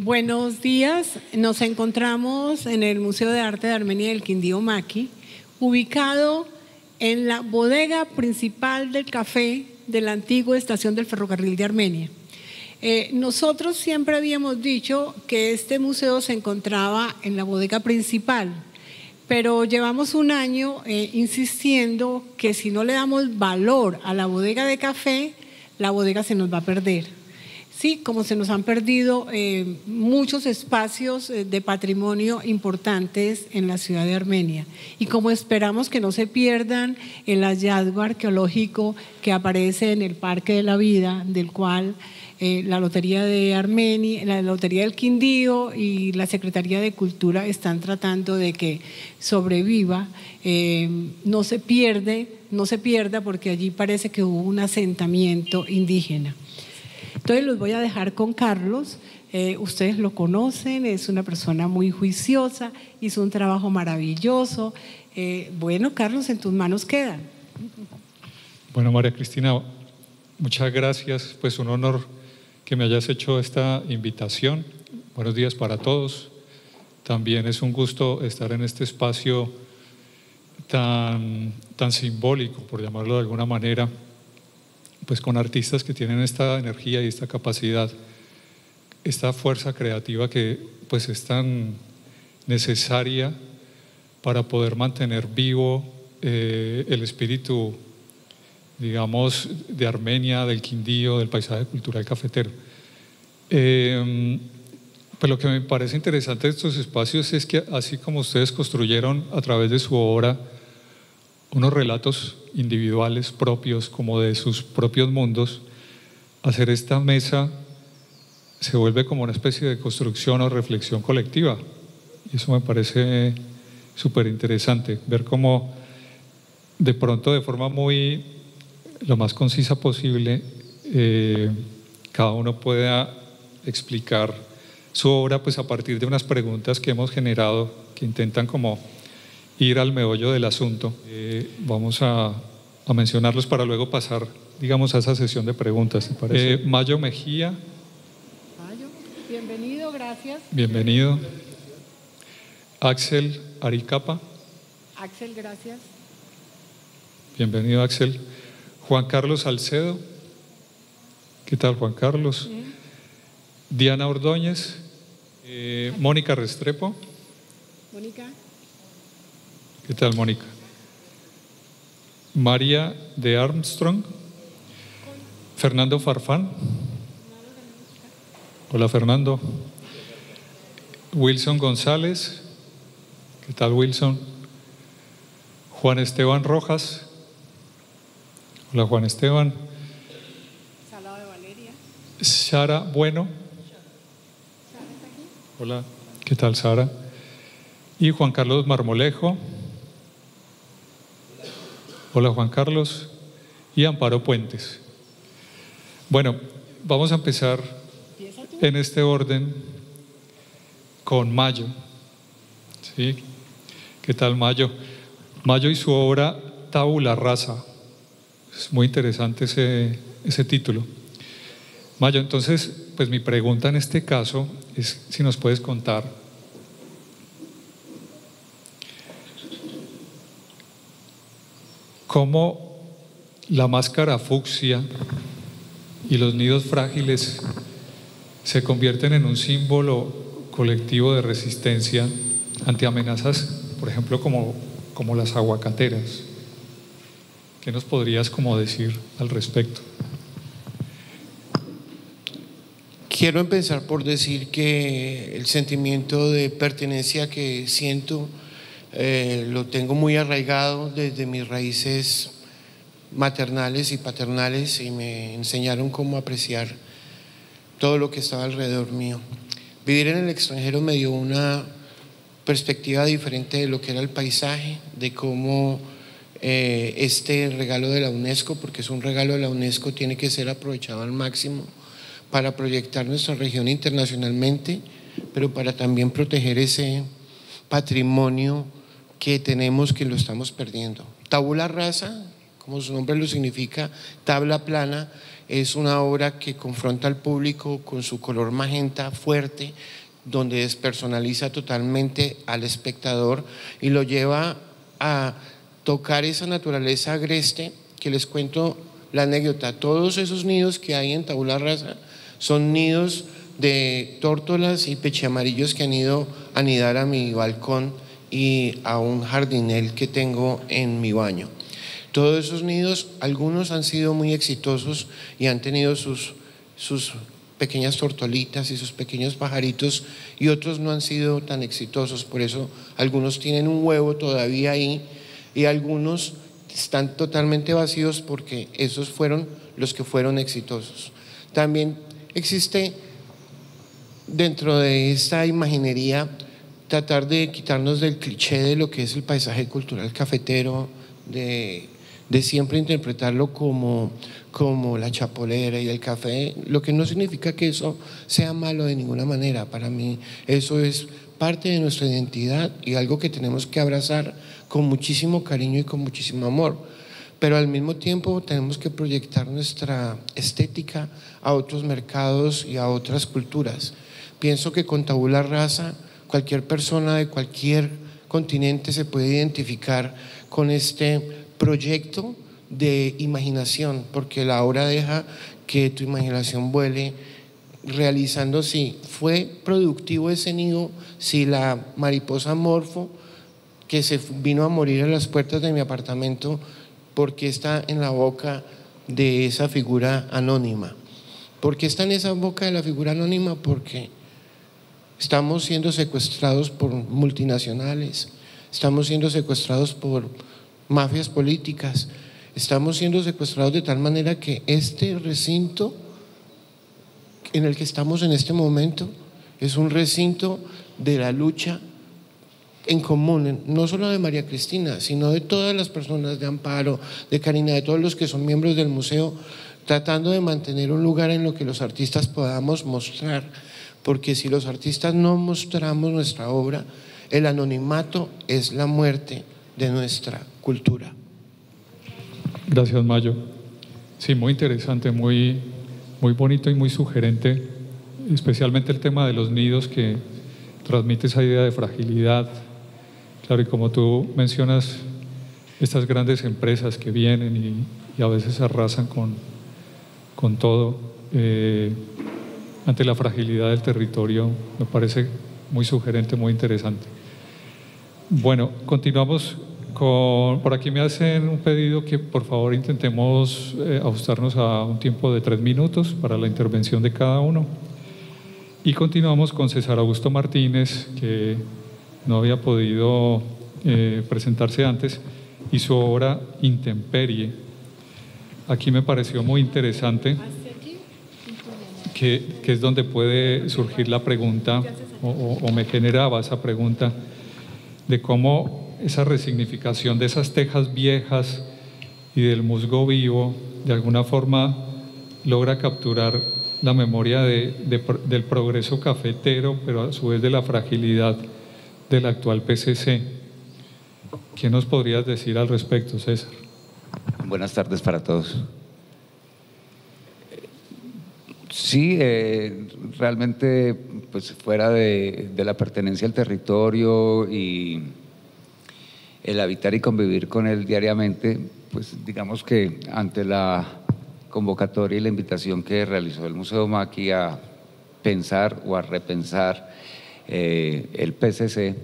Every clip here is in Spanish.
Buenos días, nos encontramos en el Museo de Arte de Armenia del Quindío Maqui, ubicado en la bodega principal del café de la antigua estación del ferrocarril de Armenia. Nosotros siempre habíamos dicho que este museo se encontraba en la bodega principal, pero llevamos un año insistiendo que si no le damos valor a la bodega de café, la bodega se nos va a perder. Sí, como se nos han perdido muchos espacios de patrimonio importantes en la ciudad de Armenia, y como esperamos que no se pierdan el hallazgo arqueológico que aparece en el Parque de la Vida, del cual la Lotería de Armenia, la Lotería del Quindío y la Secretaría de Cultura están tratando de que sobreviva, no se pierda, porque allí parece que hubo un asentamiento indígena. Entonces los voy a dejar con Carlos. Ustedes lo conocen, es una persona muy juiciosa, hizo un trabajo maravilloso. Bueno, Carlos, en tus manos quedan. Bueno, María Cristina, muchas gracias. Pues un honor que me hayas hecho esta invitación. Buenos días para todos. También es un gusto estar en este espacio tan simbólico, por llamarlo de alguna manera, pues con artistas que tienen esta energía y esta capacidad, esta fuerza creativa que pues es tan necesaria para poder mantener vivo el espíritu, digamos, de Armenia, del Quindío, del paisaje cultural cafetero. Pues lo que me parece interesante de estos espacios es que así como ustedes construyeron a través de su obra unos relatos individuales propios, como de sus propios mundos, hacer esta mesa se vuelve como una especie de construcción o reflexión colectiva, y eso me parece súper interesante, ver cómo de pronto, de forma lo más concisa posible, cada uno pueda explicar su obra pues a partir de unas preguntas que hemos generado, que intentan como ir al meollo del asunto. Vamos a mencionarlos para luego pasar, digamos, a esa sesión de preguntas, ¿te parece? Mayo Mejía. Mayo, bienvenido, gracias. Bienvenido. Axel Aricapa. Axel, gracias. Bienvenido, Axel. Juan Carlos Salcedo. ¿Qué tal, Juan Carlos? Bien. Diana Ordóñez. Mónica Restrepo. Mónica. ¿Qué tal, Mónica? María de Armstrong. Fernando Farfán. Hola, Fernando. Wilson González. ¿Qué tal, Wilson? Juan Esteban Rojas. Hola, Juan Esteban. Salado de Valeria. Sara Bueno. ¿Sara está aquí? Hola, ¿qué tal, Sara? Y Juan Carlos Marmolejo. Hola, Juan Carlos. Y Amparo Puentes. Bueno, vamos a empezar en este orden con Mayo. ¿Sí? ¿Qué tal, Mayo? Mayo y su obra Tabula Rasa. Es muy interesante ese título. Mayo, entonces, pues mi pregunta en este caso es si nos puedes contar cómo la máscara fucsia y los nidos frágiles se convierten en un símbolo colectivo de resistencia ante amenazas, por ejemplo, como las aguacateras. ¿Qué nos podrías como decir al respecto? Quiero empezar por decir que el sentimiento de pertenencia que siento lo tengo muy arraigado desde mis raíces maternales y paternales, y me enseñaron cómo apreciar todo lo que estaba alrededor mío. Vivir en el extranjero me dio una perspectiva diferente de lo que era el paisaje, de cómo este regalo de la UNESCO, porque es un regalo de la UNESCO, tiene que ser aprovechado al máximo para proyectar nuestra región internacionalmente, pero para también proteger ese patrimonio que tenemos, que lo estamos perdiendo. Tabula rasa, como su nombre lo significa, tabla plana, es una obra que confronta al público con su color magenta fuerte, donde despersonaliza totalmente al espectador y lo lleva a tocar esa naturaleza agreste que les cuento la anécdota. Todos esos nidos que hay en Tabula Rasa son nidos de tórtolas y pechiamarillos que han ido a anidar a mi balcón y a un jardinel que tengo en mi baño. Todos esos nidos, algunos han sido muy exitosos y han tenido sus pequeñas tortolitas y sus pequeños pajaritos, y otros no han sido tan exitosos. Por eso algunos tienen un huevo todavía ahí y algunos están totalmente vacíos porque esos fueron los que fueron exitosos. También existe dentro de esta imaginería tratar de quitarnos del cliché de lo que es el paisaje cultural cafetero, de siempre interpretarlo como la chapolera y el café, lo que no significa que eso sea malo de ninguna manera. Para mí eso es parte de nuestra identidad y algo que tenemos que abrazar con muchísimo cariño y con muchísimo amor, pero al mismo tiempo tenemos que proyectar nuestra estética a otros mercados y a otras culturas. Pienso que con Tabula Rasa cualquier persona de cualquier continente se puede identificar con este proyecto de imaginación, porque la obra deja que tu imaginación vuele realizando si fue productivo ese nido, si la mariposa morfo que se vino a morir a las puertas de mi apartamento, porque está en la boca de esa figura anónima. ¿Por qué está en esa boca de la figura anónima? Porque estamos siendo secuestrados por multinacionales, estamos siendo secuestrados por mafias políticas, estamos siendo secuestrados de tal manera que este recinto en el que estamos en este momento es un recinto de la lucha en común, no solo de María Cristina, sino de todas las personas, de Amparo, de Karina, de todos los que son miembros del museo, tratando de mantener un lugar en lo que los artistas podamos mostrar, porque si los artistas no mostramos nuestra obra, el anonimato es la muerte de nuestra cultura. Gracias, Mayo. Sí, muy interesante, muy bonito y muy sugerente, especialmente el tema de los nidos, que transmite esa idea de fragilidad. Claro, y como tú mencionas, estas grandes empresas que vienen y a veces arrasan con todo, ante la fragilidad del territorio, me parece muy sugerente, muy interesante. Bueno, continuamos por aquí me hacen un pedido que por favor intentemos ajustarnos a un tiempo de 3 minutos para la intervención de cada uno. Y continuamos con César Augusto Martínez, que no había podido presentarse antes, y su obra Intemperie. Aquí me pareció muy interesante, que es donde puede surgir la pregunta, o me generaba esa pregunta, de cómo esa resignificación de esas tejas viejas y del musgo vivo, de alguna forma logra capturar la memoria del progreso cafetero, pero a su vez de la fragilidad del actual PCC. ¿Qué nos podrías decir al respecto, César? Buenas tardes para todos. Sí, realmente, pues fuera de la pertenencia al territorio y el habitar y convivir con él diariamente, pues digamos que ante la convocatoria y la invitación que realizó el Museo Maki a pensar o a repensar el PCC,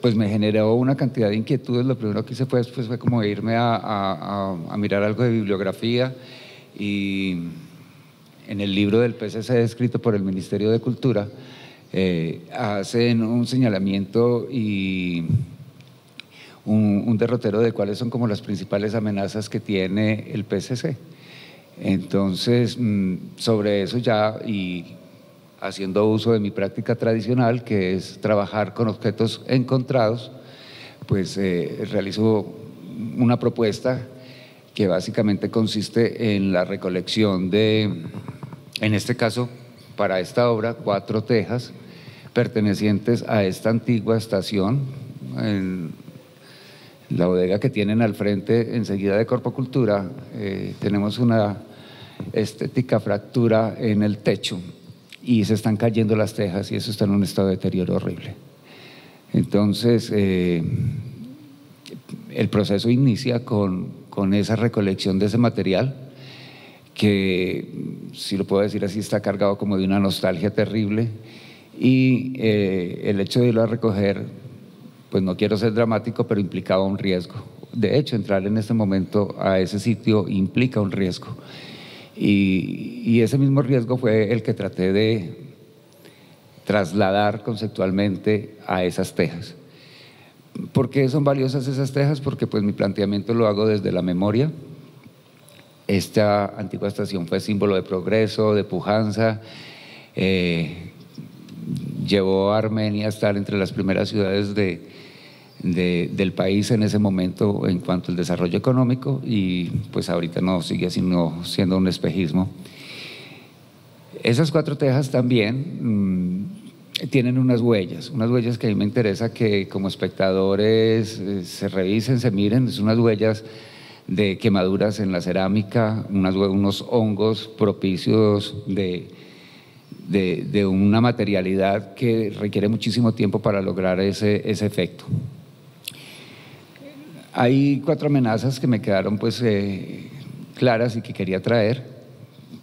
pues me generó una cantidad de inquietudes. Lo primero que hice fue como irme a mirar algo de bibliografía, y en el libro del PCC escrito por el Ministerio de Cultura hacen un señalamiento y un derrotero de cuáles son como las principales amenazas que tiene el PCC. Entonces, sobre eso ya, y haciendo uso de mi práctica tradicional, que es trabajar con objetos encontrados, pues realizo una propuesta que básicamente consiste en la recolección de, en este caso, para esta obra, 4 tejas pertenecientes a esta antigua estación en La bodega que tienen al frente, enseguida de Corpocultura, tenemos una estética fractura en el techo y se están cayendo las tejas y eso está en un estado de deterioro horrible. Entonces, el proceso inicia con esa recolección de ese material que, si lo puedo decir así, está cargado como de una nostalgia terrible y el hecho de irlo a recoger, pues no quiero ser dramático, pero implicaba un riesgo. De hecho, entrar en este momento a ese sitio implica un riesgo y ese mismo riesgo fue el que traté de trasladar conceptualmente a esas tejas. ¿Por qué son valiosas esas tejas? Porque pues mi planteamiento lo hago desde la memoria. Esta antigua estación fue símbolo de progreso, de pujanza, llevó a Armenia a estar entre las primeras ciudades del país en ese momento en cuanto al desarrollo económico y pues ahorita no sigue siendo un espejismo. Esas 4 tejas también tienen unas huellas que a mí me interesa que como espectadores se revisen, se miren. Es unas huellas de quemaduras en la cerámica, unos hongos propicios de una materialidad que requiere muchísimo tiempo para lograr ese efecto. Hay 4 amenazas que me quedaron pues claras y que quería traer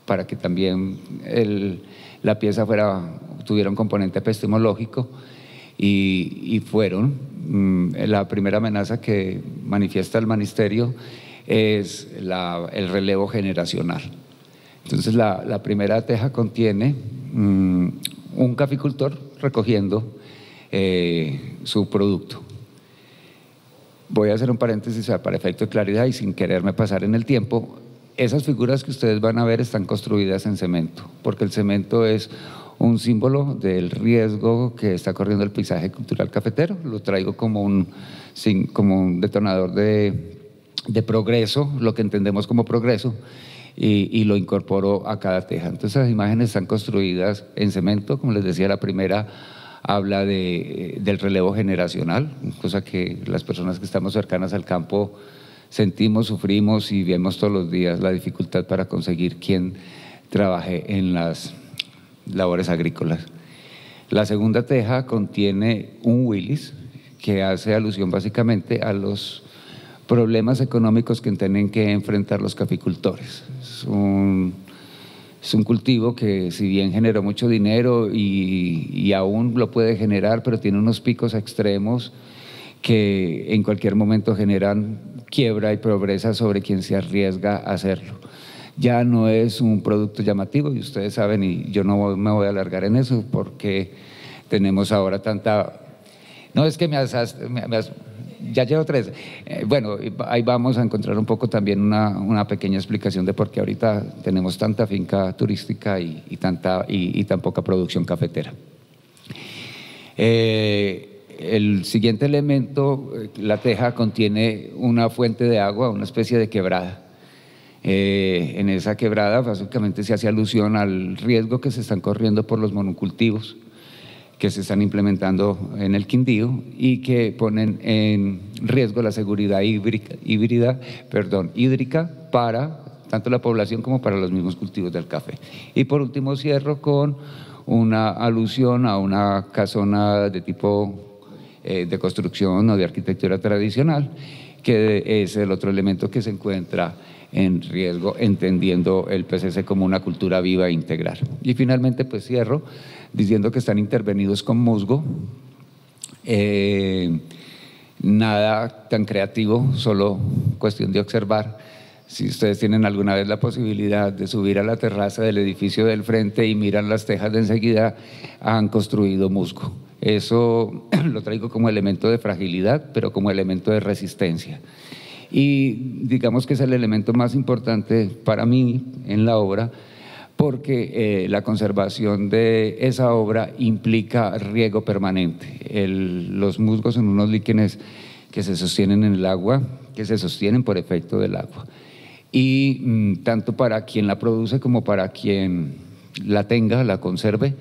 para que también la pieza tuviera un componente epistemológico y fueron, la primera amenaza que manifiesta el magisterio es el relevo generacional. Entonces la primera teja contiene un caficultor recogiendo su producto. Voy a hacer un paréntesis para efecto de claridad y sin quererme pasar en el tiempo. Esas figuras que ustedes van a ver están construidas en cemento, porque el cemento es un símbolo del riesgo que está corriendo el paisaje cultural cafetero. Lo traigo como un detonador de progreso, lo que entendemos como progreso, y lo incorporo a cada teja. Entonces las imágenes están construidas en cemento, como les decía, la primera habla del relevo generacional, cosa que las personas que estamos cercanas al campo sentimos, sufrimos y vemos todos los días la dificultad para conseguir quien trabaje en las labores agrícolas. La segunda teja contiene un Willis que hace alusión básicamente a los problemas económicos que tienen que enfrentar los caficultores. Es un cultivo que si bien generó mucho dinero y aún lo puede generar, pero tiene unos picos extremos que en cualquier momento generan quiebra y pobreza sobre quien se arriesga a hacerlo. Ya no es un producto llamativo y ustedes saben, y yo no me voy a alargar en eso porque tenemos ahora tanta… No, es que ya llevo 3. Bueno, ahí vamos a encontrar un poco también una pequeña explicación de por qué ahorita tenemos tanta finca turística y tan poca producción cafetera. El siguiente elemento, la teja contiene una fuente de agua, una especie de quebrada. En esa quebrada básicamente se hace alusión al riesgo que se están corriendo por los monocultivos que se están implementando en el Quindío y que ponen en riesgo la seguridad hídrica para tanto la población como para los mismos cultivos del café. Y por último cierro con una alusión a una casona de tipo de construcción o de arquitectura tradicional, que es el otro elemento que se encuentra en riesgo, entendiendo el PCC como una cultura viva e integral. Y finalmente pues cierro diciendo que están intervenidos con musgo, nada tan creativo, solo cuestión de observar. Si ustedes tienen alguna vez la posibilidad de subir a la terraza del edificio del frente y miran las tejas de enseguida, han construido musgo. Eso lo traigo como elemento de fragilidad, pero como elemento de resistencia. Y digamos que es el elemento más importante para mí en la obra, porque la conservación de esa obra implica riego permanente. Los musgos son unos líquenes que se sostienen en el agua, que se sostienen por efecto del agua. Y tanto para quien la produce como para quien la tenga, la conserve,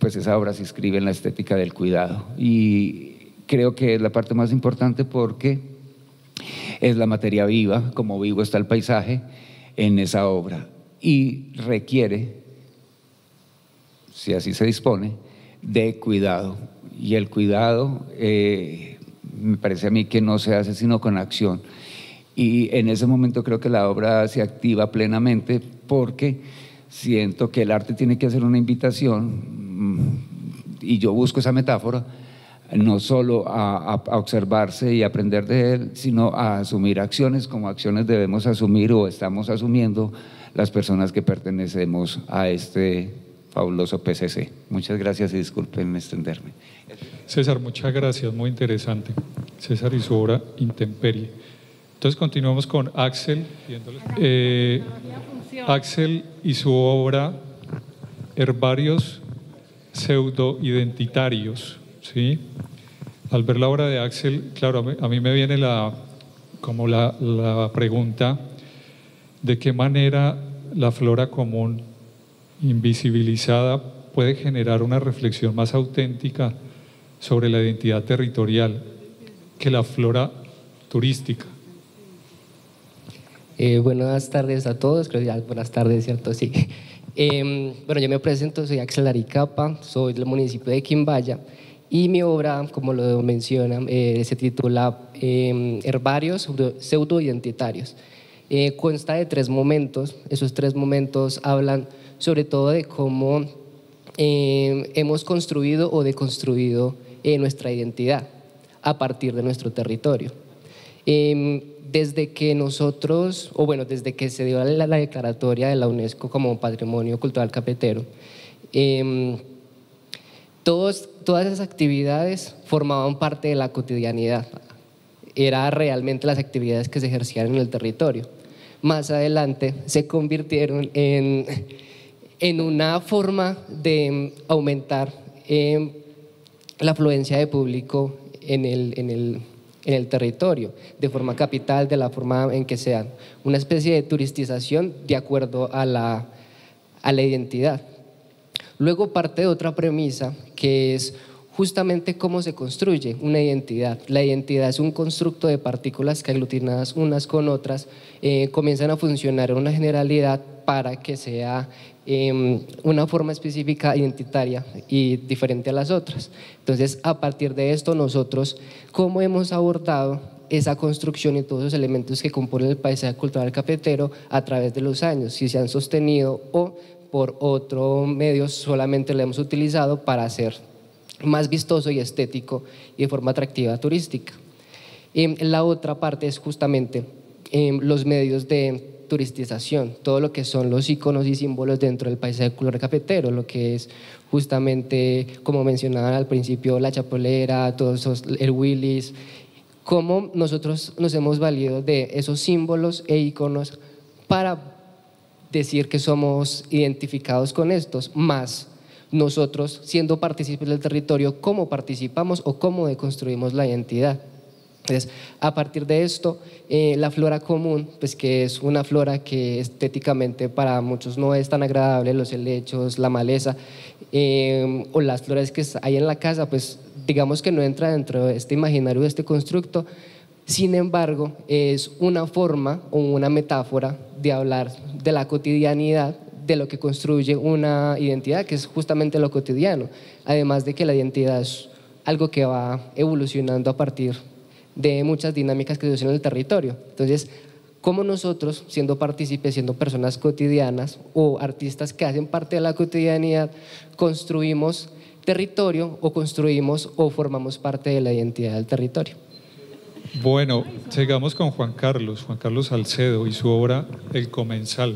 pues esa obra se inscribe en la estética del cuidado. Y creo que es la parte más importante porque es la materia viva, como vivo está el paisaje en esa obra, y requiere, si así se dispone, de cuidado. Y el cuidado me parece a mí que no se hace sino con acción. Y en ese momento creo que la obra se activa plenamente porque siento que el arte tiene que hacer una invitación, y yo busco esa metáfora, no solo a observarse y aprender de él, sino a asumir acciones, como acciones debemos asumir o estamos asumiendo las personas que pertenecemos a este fabuloso PCC. Muchas gracias y disculpen extenderme. César, muchas gracias, muy interesante. César y su obra Intemperie. Entonces continuamos con Axel. Axel y su obra Herbarios Pseudo-Identitarios, ¿sí? Al ver la obra de Axel, claro, a mí me viene la pregunta de qué manera la flora común invisibilizada puede generar una reflexión más auténtica sobre la identidad territorial que la flora turística. Buenas tardes a todos, creo que ya buenas tardes, ¿cierto? Sí. Bueno, yo me presento, soy Axel Aricapa, soy del municipio de Quimbaya y mi obra, como lo mencionan, se titula Herbarios Pseudo-Identitarios. Consta de 3 momentos, esos 3 momentos hablan sobre todo de cómo hemos construido o deconstruido nuestra identidad a partir de nuestro territorio. Desde que nosotros, o bueno, desde que se dio la declaratoria de la UNESCO como Patrimonio Cultural Cafetero, todas esas actividades formaban parte de la cotidianidad. Eran realmente las actividades que se ejercían en el territorio. Más adelante se convirtieron en una forma de aumentar la afluencia de público en el territorio, de forma capital, de la forma en que sean una especie de turistización de acuerdo a la identidad. Luego parte de otra premisa que es justamente cómo se construye una identidad. La identidad es un constructo de partículas que aglutinadas unas con otras comienzan a funcionar en una generalidad para que sea una forma específica identitaria y diferente a las otras. Entonces, a partir de esto, nosotros, ¿cómo hemos abordado esa construcción y todos los elementos que componen el paisaje cultural cafetero a través de los años? Si se han sostenido o por otro medio solamente lo hemos utilizado para hacer más vistoso y estético y de forma atractiva turística. La otra parte es justamente los medios de turistización, todo lo que son los iconos y símbolos dentro del paisaje cultural cafetero, lo que es justamente, como mencionaban al principio, la chapolera, todos esos, el Willis, cómo nosotros nos hemos valido de esos símbolos e iconos para decir que somos identificados con estos, más nosotros siendo partícipes del territorio, cómo participamos o cómo deconstruimos la identidad. Entonces, a partir de esto, la flora común, pues que es una flora que estéticamente para muchos no es tan agradable, los helechos, la maleza o las flores que hay en la casa, pues digamos que no entra dentro de este imaginario, de este constructo. Sin embargo, es una forma o una metáfora de hablar de la cotidianidad, de lo que construye una identidad, que es justamente lo cotidiano, además de que la identidad es algo que va evolucionando a partir de muchas dinámicas que se usan en el territorio. Entonces, ¿cómo nosotros, siendo partícipes, siendo personas cotidianas o artistas que hacen parte de la cotidianidad, construimos territorio o construimos o formamos parte de la identidad del territorio? Bueno, sigamos con Juan Carlos Salcedo y su obra El Comensal.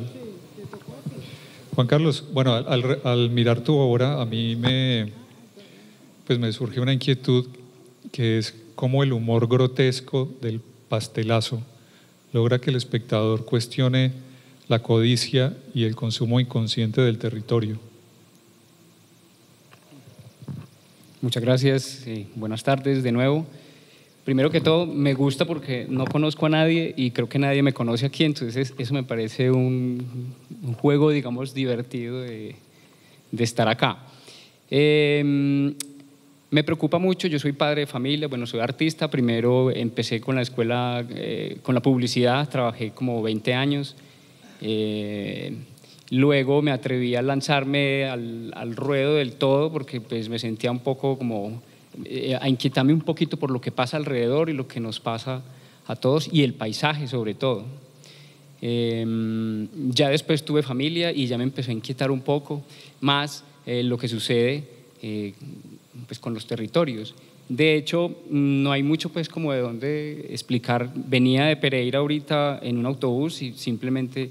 Juan Carlos, bueno, al mirar tu obra a mí me surgió una inquietud que es cómo el humor grotesco del pastelazo logra que el espectador cuestione la codicia y el consumo inconsciente del territorio. Muchas gracias, buenas tardes de nuevo. Primero que todo, me gusta porque no conozco a nadie y creo que nadie me conoce aquí, entonces eso me parece un juego, digamos, divertido de estar acá. Me preocupa mucho, yo soy padre de familia, bueno, soy artista, primero empecé con la escuela, con la publicidad, trabajé como 20 años, luego me atreví a lanzarme al ruedo del todo porque pues me sentía un poco como, a inquietarme un poquito por lo que pasa alrededor y lo que nos pasa a todos y el paisaje sobre todo. Ya después tuve familia y ya me empezó a inquietar un poco más lo que sucede pues con los territorios. De hecho, no hay mucho pues como de dónde explicar. Venía de Pereira ahorita en un autobús y simplemente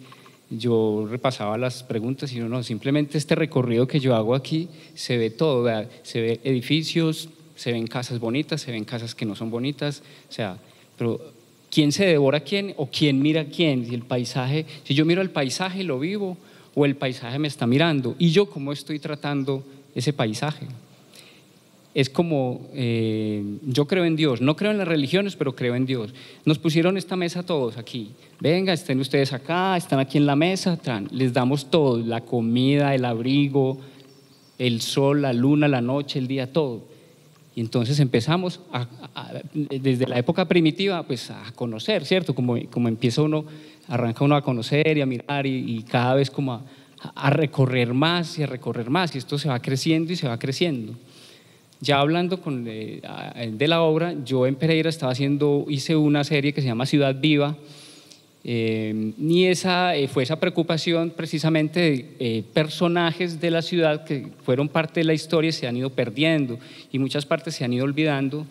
yo repasaba las preguntas y no, simplemente este recorrido que yo hago aquí se ve todo, ¿verdad? Se ve edificios, se ven casas bonitas, se ven casas que no son bonitas, o sea, pero ¿quién se devora a quién o quién mira a quién? Si el paisaje, si yo miro el paisaje lo vivo o el paisaje me está mirando y yo cómo estoy tratando ese paisaje. Es como, yo creo en Dios, no creo en las religiones, pero creo en Dios. Nos pusieron esta mesa todos aquí, venga, estén ustedes acá, están aquí en la mesa, les damos todo, la comida, el abrigo, el sol, la luna, la noche, el día, todo. Y entonces empezamos desde la época primitiva pues a conocer, ¿cierto? Como empieza uno, arranca uno a conocer y a mirar y cada vez como a recorrer más y a recorrer más y esto se va creciendo y se va creciendo. Ya hablando de la obra, yo en Pereira hice una serie que se llama Ciudad Viva y fue esa preocupación precisamente de personajes de la ciudad que fueron parte de la historia y se han ido perdiendo y muchas partes se han ido olvidando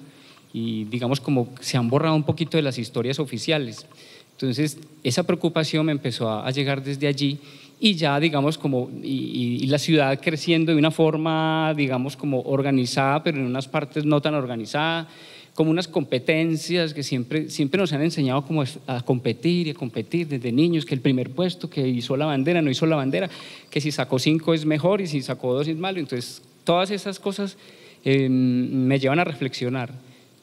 y digamos como se han borrado un poquito de las historias oficiales. Entonces esa preocupación me empezó a llegar desde allí y ya digamos como y la ciudad creciendo de una forma digamos como organizada pero en unas partes no tan organizada, como unas competencias que siempre nos han enseñado como a competir y a competir desde niños, que el primer puesto, que hizo la bandera, no hizo la bandera, que si sacó 5 es mejor y si sacó 2 es malo. Entonces todas esas cosas me llevan a reflexionar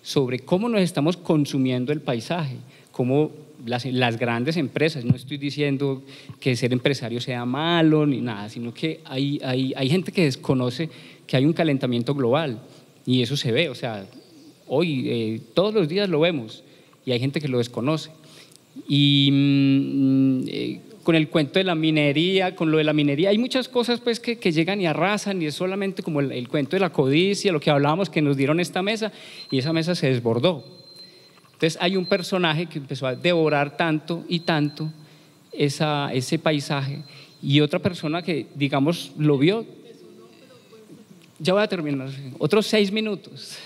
sobre cómo nos estamos consumiendo el paisaje, cómo las grandes empresas, no estoy diciendo que ser empresario sea malo ni nada, sino que hay gente que desconoce que hay un calentamiento global y eso se ve, o sea, hoy todos los días lo vemos y hay gente que lo desconoce. Y con el cuento de la minería, con lo de la minería, hay muchas cosas pues que llegan y arrasan y es solamente como el cuento de la codicia, lo que hablábamos que nos dieron esta mesa y esa mesa se desbordó. Entonces hay un personaje que empezó a devorar tanto y tanto ese paisaje y otra persona que digamos lo vio. Ya voy a terminar, otros 6 minutos.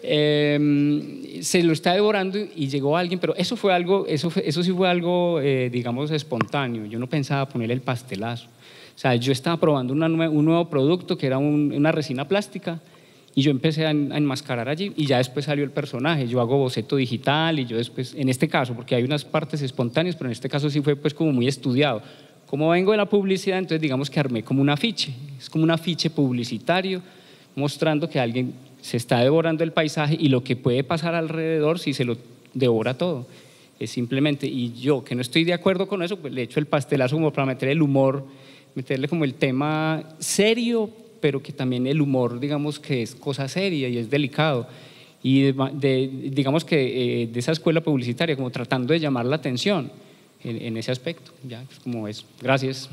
Se lo está devorando y llegó alguien, pero eso sí fue algo digamos espontáneo. Yo no pensaba ponerle el pastelazo. O sea, yo estaba probando un nuevo producto que era una resina plástica y yo empecé a enmascarar allí y ya después salió el personaje. Yo hago boceto digital y yo después, en este caso, porque hay unas partes espontáneas, pero en este caso sí fue pues como muy estudiado. Como vengo de la publicidad, entonces digamos que armé como un afiche. Es como un afiche publicitario mostrando que alguien se está devorando el paisaje y lo que puede pasar alrededor si se lo devora todo. Es simplemente, y yo que no estoy de acuerdo con eso, pues le echo el pastelazo como para meter el humor, meterle como el tema serio, pero que también el humor, digamos que es cosa seria y es delicado. Y digamos que de esa escuela publicitaria, como tratando de llamar la atención en ese aspecto. Ya, pues como es. Gracias.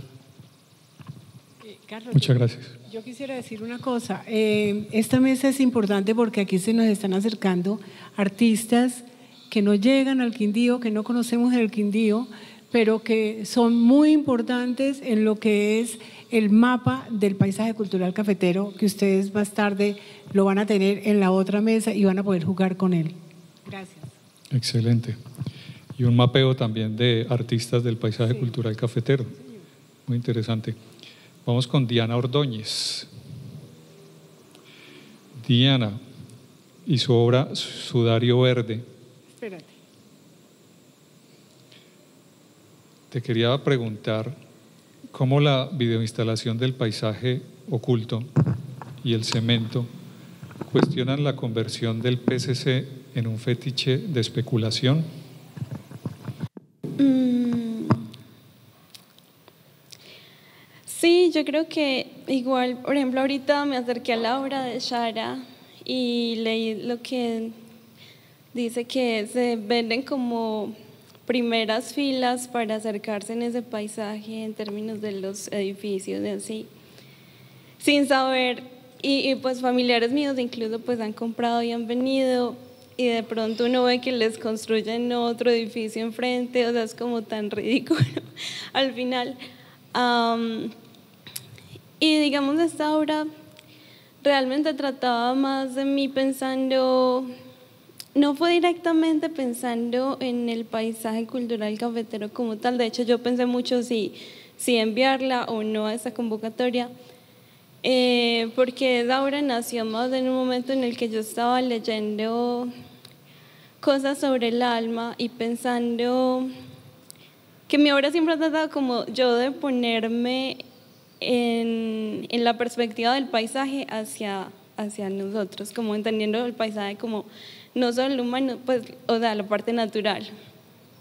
Carlos, muchas gracias. Yo quisiera decir una cosa. Esta mesa es importante porque aquí se nos están acercando artistas que no llegan al Quindío, que no conocemos el Quindío, pero que son muy importantes en lo que es el mapa del paisaje cultural cafetero, que ustedes más tarde lo van a tener en la otra mesa y van a poder jugar con él. Gracias. Excelente. Y un mapeo también de artistas del paisaje cultural cafetero. Muy interesante. Vamos con Diana Ordóñez. Diana y su obra Sudario Verde. Espérate. Te quería preguntar cómo la videoinstalación del paisaje oculto y el cemento cuestionan la conversión del PCC en un fetiche de especulación. Sí, yo creo que igual, por ejemplo, ahorita me acerqué a la obra de Shara y leí lo que dice que se venden como primeras filas para acercarse en ese paisaje en términos de los edificios y así, sin saber, y pues familiares míos incluso pues han comprado y han venido, y de pronto uno ve que les construyen otro edificio enfrente, o sea, es como tan ridículo al final. Y digamos, esta obra realmente trataba más de mí pensando, no fue directamente pensando en el paisaje cultural cafetero como tal. De hecho, yo pensé mucho si enviarla o no a esa convocatoria, porque esa obra nació más en un momento en el que yo estaba leyendo cosas sobre el alma y pensando que mi obra siempre ha tratado como yo de ponerme en la perspectiva del paisaje hacia nosotros, como entendiendo el paisaje como no solo el humano, pues, o sea, la parte natural.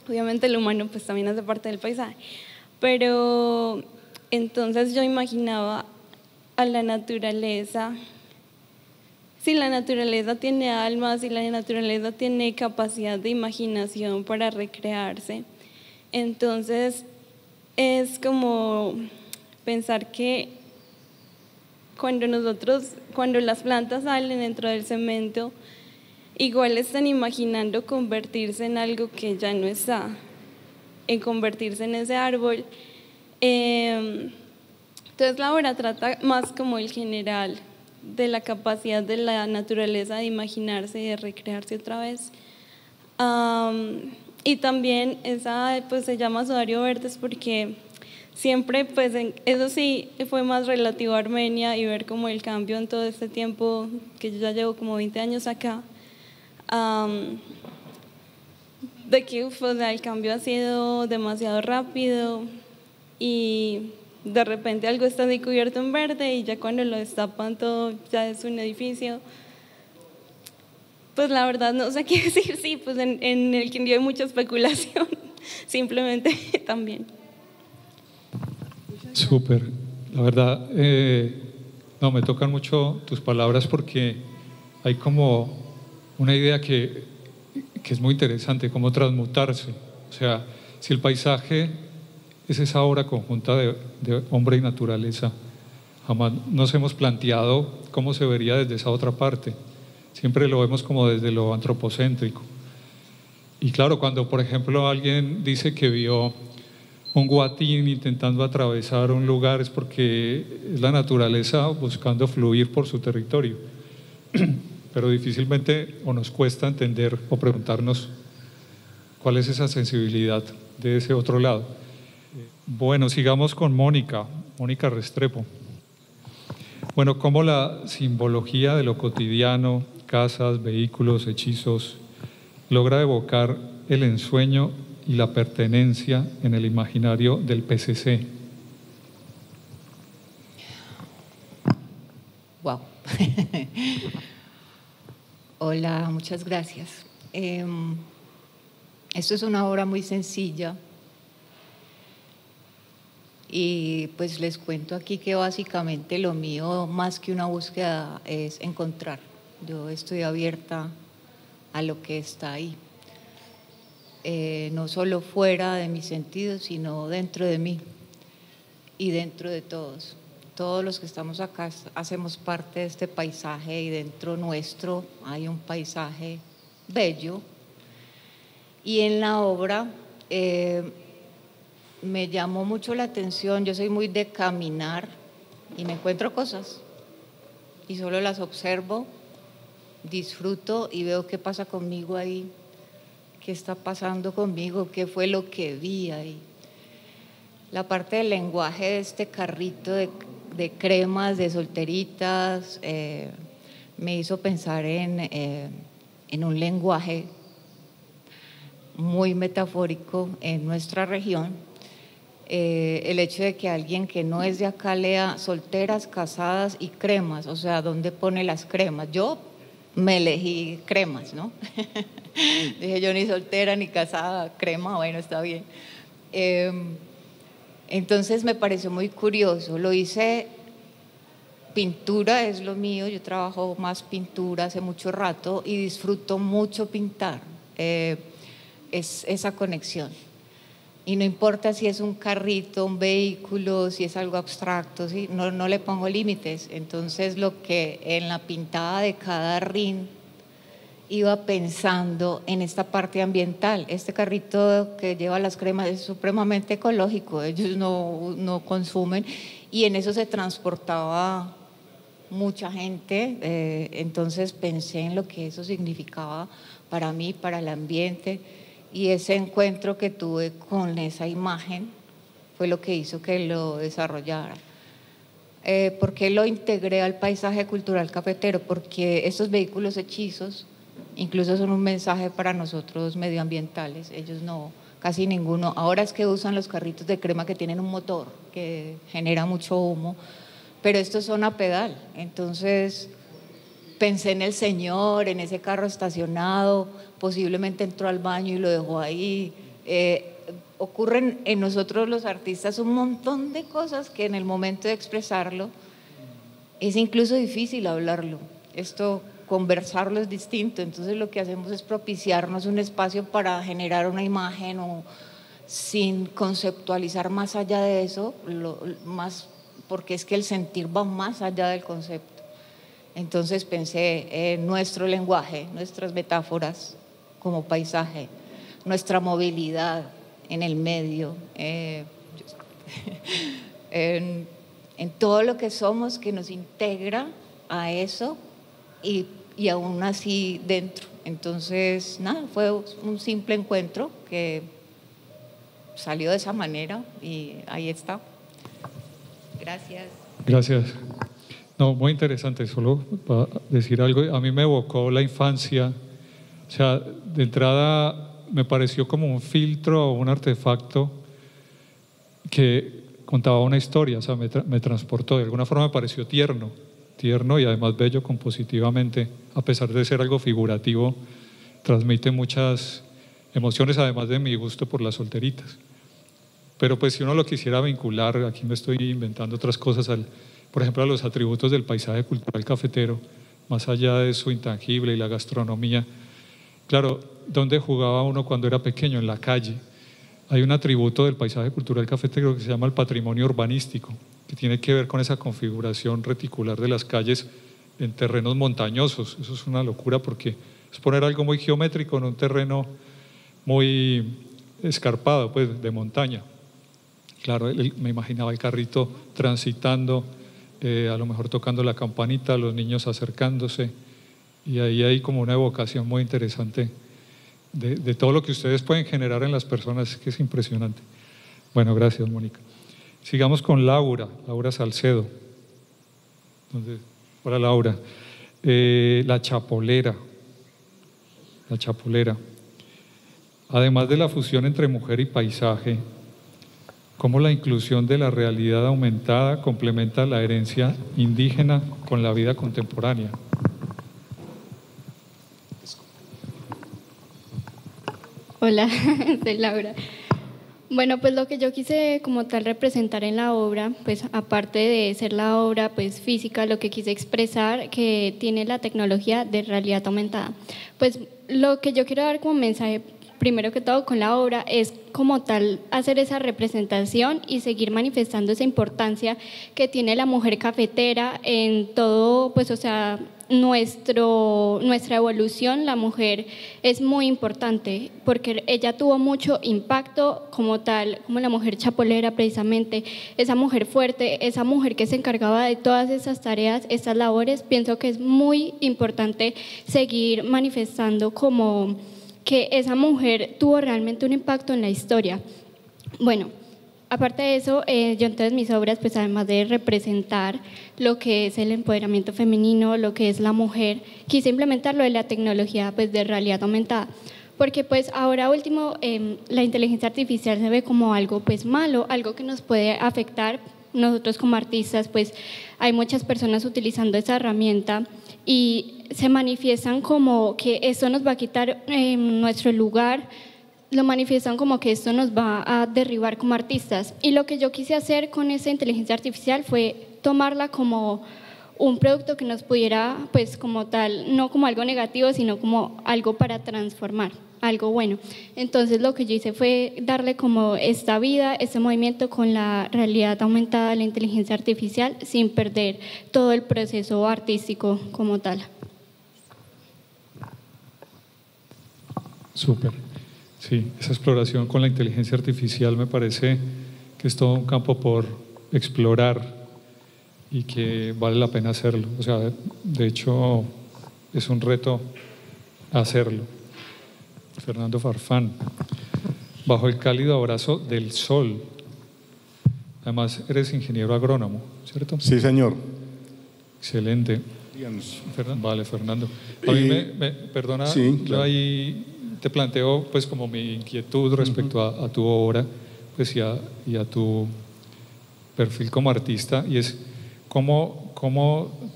Obviamente el humano pues también hace parte del paisaje, pero entonces yo imaginaba a la naturaleza, si la naturaleza tiene alma, si la naturaleza tiene capacidad de imaginación para recrearse, entonces es como pensar que cuando las plantas salen dentro del cemento, igual están imaginando convertirse en algo que ya no está, en convertirse en ese árbol. Entonces la obra trata más como el general de la capacidad de la naturaleza de imaginarse y de recrearse otra vez. Y también esa pues se llama Sudario Verdes porque siempre, pues eso sí, fue más relativo a Armenia y ver como el cambio en todo este tiempo, que yo ya llevo como 20 años acá, de que o sea, el cambio ha sido demasiado rápido y de repente algo está así cubierto en verde y ya cuando lo destapan todo ya es un edificio. Pues la verdad no sé qué decir, sí, pues en el Quindío hay mucha especulación, simplemente también. Súper, la verdad, no, me tocan mucho tus palabras porque hay como una idea que es muy interesante, cómo transmutarse. O sea, si el paisaje es esa obra conjunta de hombre y naturaleza, jamás nos hemos planteado cómo se vería desde esa otra parte. Siempre lo vemos como desde lo antropocéntrico. Y claro, cuando por ejemplo alguien dice que vio un guatín intentando atravesar un lugar es porque es la naturaleza buscando fluir por su territorio. Pero difícilmente o nos cuesta entender o preguntarnos cuál es esa sensibilidad de ese otro lado. Bueno, sigamos con Mónica Restrepo. Bueno, cómo la simbología de lo cotidiano, casas, vehículos, hechizos, logra evocar el ensueño y la pertenencia en el imaginario del PCC. Wow. Hola, muchas gracias. Esto es una obra muy sencilla y pues les cuento aquí que básicamente lo mío, más que una búsqueda, es encontrar. Yo estoy abierta a lo que está ahí. No solo fuera de mis sentidos, sino dentro de mí y dentro de todos. Todos los que estamos acá hacemos parte de este paisaje y dentro nuestro hay un paisaje bello. Y en la obra me llamó mucho la atención, yo soy muy de caminar y me encuentro cosas y solo las observo, disfruto y veo qué pasa conmigo ahí. ¿Qué está pasando conmigo? ¿Qué fue lo que vi ahí? La parte del lenguaje de este carrito de cremas, de solteritas, me hizo pensar en un lenguaje muy metafórico en nuestra región. El hecho de que alguien que no es de acá lea solteras, casadas y cremas, o sea, ¿dónde pone las cremas? Yo me elegí cremas, ¿no? Dije yo ni soltera ni casada, crema, bueno, está bien. Entonces me pareció muy curioso, lo hice pintura es lo mío, yo trabajo más pintura hace mucho rato y disfruto mucho pintar, es esa conexión. Y no importa si es un carrito, un vehículo, si es algo abstracto, ¿sí? No le pongo límites. Entonces lo que en la pintada de cada rin iba pensando en esta parte ambiental. Este carrito que lleva las cremas es supremamente ecológico, ellos no consumen, y en eso se transportaba mucha gente, entonces pensé en lo que eso significaba para mí, para el ambiente, y ese encuentro que tuve con esa imagen fue lo que hizo que lo desarrollara. ¿Por qué lo integré al paisaje cultural cafetero? Porque estos vehículos hechizos incluso son un mensaje para nosotros medioambientales, ellos no, casi ninguno. Ahora es que usan los carritos de crema que tienen un motor que genera mucho humo, pero estos son a pedal. Entonces pensé en el señor, en ese carro estacionado, posiblemente entró al baño y lo dejó ahí. Ocurren en nosotros los artistas un montón de cosas que en el momento de expresarlo es incluso difícil hablarlo. Esto, conversarlo es distinto, entonces lo que hacemos es propiciarnos un espacio para generar una imagen o sin conceptualizar más allá de eso, porque es que el sentir va más allá del concepto. Entonces pensé en nuestro lenguaje, nuestras metáforas como paisaje, nuestra movilidad en el medio, en todo lo que somos que nos integra a eso y aún así dentro. Entonces, nada, fue un simple encuentro que salió de esa manera y ahí está. Gracias. Gracias. No, muy interesante, solo para decir algo, a mí me evocó la infancia, o sea, de entrada me pareció como un filtro o un artefacto que contaba una historia, o sea, me transportó, de alguna forma me pareció tierno y además bello compositivamente, a pesar de ser algo figurativo, transmite muchas emociones, además de mi gusto por las solteritas. Pero pues si uno lo quisiera vincular, aquí me estoy inventando otras cosas, por ejemplo a los atributos del paisaje cultural cafetero, más allá de su intangible y la gastronomía. Claro, ¿dónde jugaba uno cuando era pequeño? En la calle. Hay un atributo del paisaje cultural cafetero que se llama el patrimonio urbanístico, que tiene que ver con esa configuración reticular de las calles en terrenos montañosos. Eso es una locura porque es poner algo muy geométrico en un terreno muy escarpado, pues de montaña. Claro, me imaginaba el carrito transitando, a lo mejor tocando la campanita, los niños acercándose, y ahí hay como una evocación muy interesante de todo lo que ustedes pueden generar en las personas, que es impresionante. Bueno, gracias, Mónica. Sigamos con Laura Salcedo. Entonces, hola, Laura. La chapolera. Además de la fusión entre mujer y paisaje, ¿cómo la inclusión de la realidad aumentada complementa la herencia indígena con la vida contemporánea? Hola, soy Laura. Bueno, pues lo que yo quise como tal representar en la obra, pues aparte de ser la obra pues física, lo que quise expresar que tiene la tecnología de realidad aumentada. Pues lo que yo quiero dar como mensaje, primero que todo con la obra, es como tal hacer esa representación y seguir manifestando esa importancia que tiene la mujer cafetera en todo, pues o sea, nuestra evolución. La mujer es muy importante porque ella tuvo mucho impacto como tal, como la mujer chapolera precisamente, esa mujer fuerte, esa mujer que se encargaba de todas esas tareas, esas labores. Pienso que es muy importante seguir manifestando como que esa mujer tuvo realmente un impacto en la historia. Bueno, aparte de eso, yo entonces mis obras, pues además de representar lo que es el empoderamiento femenino, lo que es la mujer, quise implementar lo de la tecnología pues de realidad aumentada, porque pues ahora último la inteligencia artificial se ve como algo pues malo, algo que nos puede afectar. Nosotros como artistas pues hay muchas personas utilizando esa herramienta y se manifiestan como que esto nos va a quitar nuestro lugar, lo manifiestan como que esto nos va a derribar como artistas. Y lo que yo quise hacer con esa inteligencia artificial fue tomarla como un producto que nos pudiera, pues como tal, no como algo negativo, sino como algo para transformar, algo bueno. Entonces lo que yo hice fue darle como esta vida, este movimiento con la realidad aumentada de la inteligencia artificial sin perder todo el proceso artístico como tal. Súper. Sí, esa exploración con la inteligencia artificial me parece que es todo un campo por explorar y que vale la pena hacerlo. O sea, de hecho, es un reto hacerlo. Fernando Farfán, bajo el cálido abrazo del sol. Además, eres ingeniero agrónomo, ¿cierto? Sí, señor. Excelente. Vale, Fernando. A mí perdona, sí, yo claro. ahí te planteo pues como mi inquietud respecto a tu obra pues, y a tu perfil como artista, y es cómo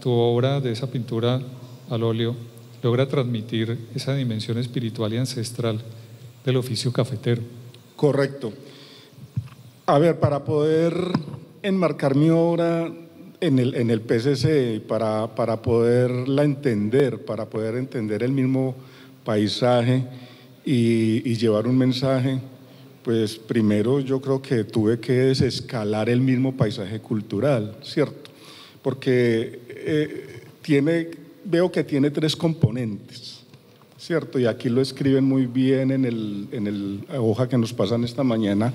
tu obra de esa pintura al óleo logra transmitir esa dimensión espiritual y ancestral del oficio cafetero. Correcto. A ver, para poder enmarcar mi obra en el PCC, para poderla entender, para poder entender el mismo paisaje y llevar un mensaje, pues primero yo creo que tuve que desescalar el mismo paisaje cultural, ¿cierto? Porque veo que tiene tres componentes, ¿cierto? Y aquí lo escriben muy bien en la hoja que nos pasan esta mañana,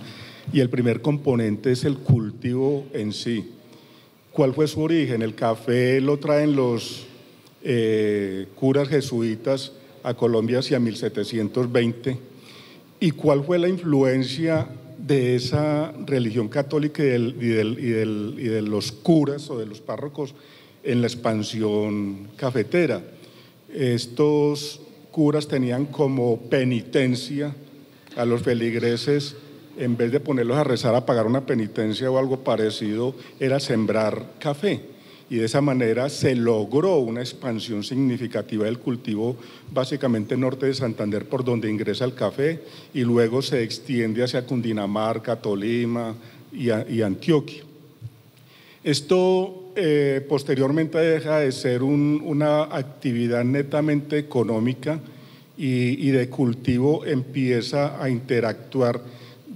y el primer componente es el cultivo en sí. ¿Cuál fue su origen? El café lo traen los curas jesuitas a Colombia hacia 1720. ¿Y cuál fue la influencia de esa religión católica y de los curas o de los párrocos en la expansión cafetera? Estos curas tenían como penitencia a los feligreses, en vez de ponerlos a rezar, a pagar una penitencia o algo parecido, era sembrar café. Y de esa manera se logró una expansión significativa del cultivo, básicamente norte de Santander, por donde ingresa el café, y luego se extiende hacia Cundinamarca, Tolima y Antioquia. Esto posteriormente deja de ser una actividad netamente económica y de cultivo, empieza a interactuar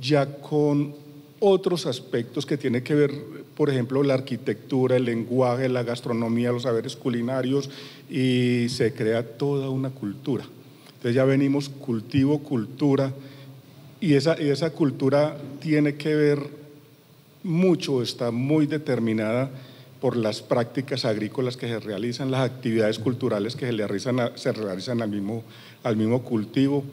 ya con otros aspectos que tienen que ver, por ejemplo, la arquitectura, el lenguaje, la gastronomía, los saberes culinarios, y se crea toda una cultura. Entonces ya venimos cultivo, cultura, y esa cultura tiene que ver mucho, está muy determinada por las prácticas agrícolas que se realizan, las actividades culturales que se realizan al mismo cultivo,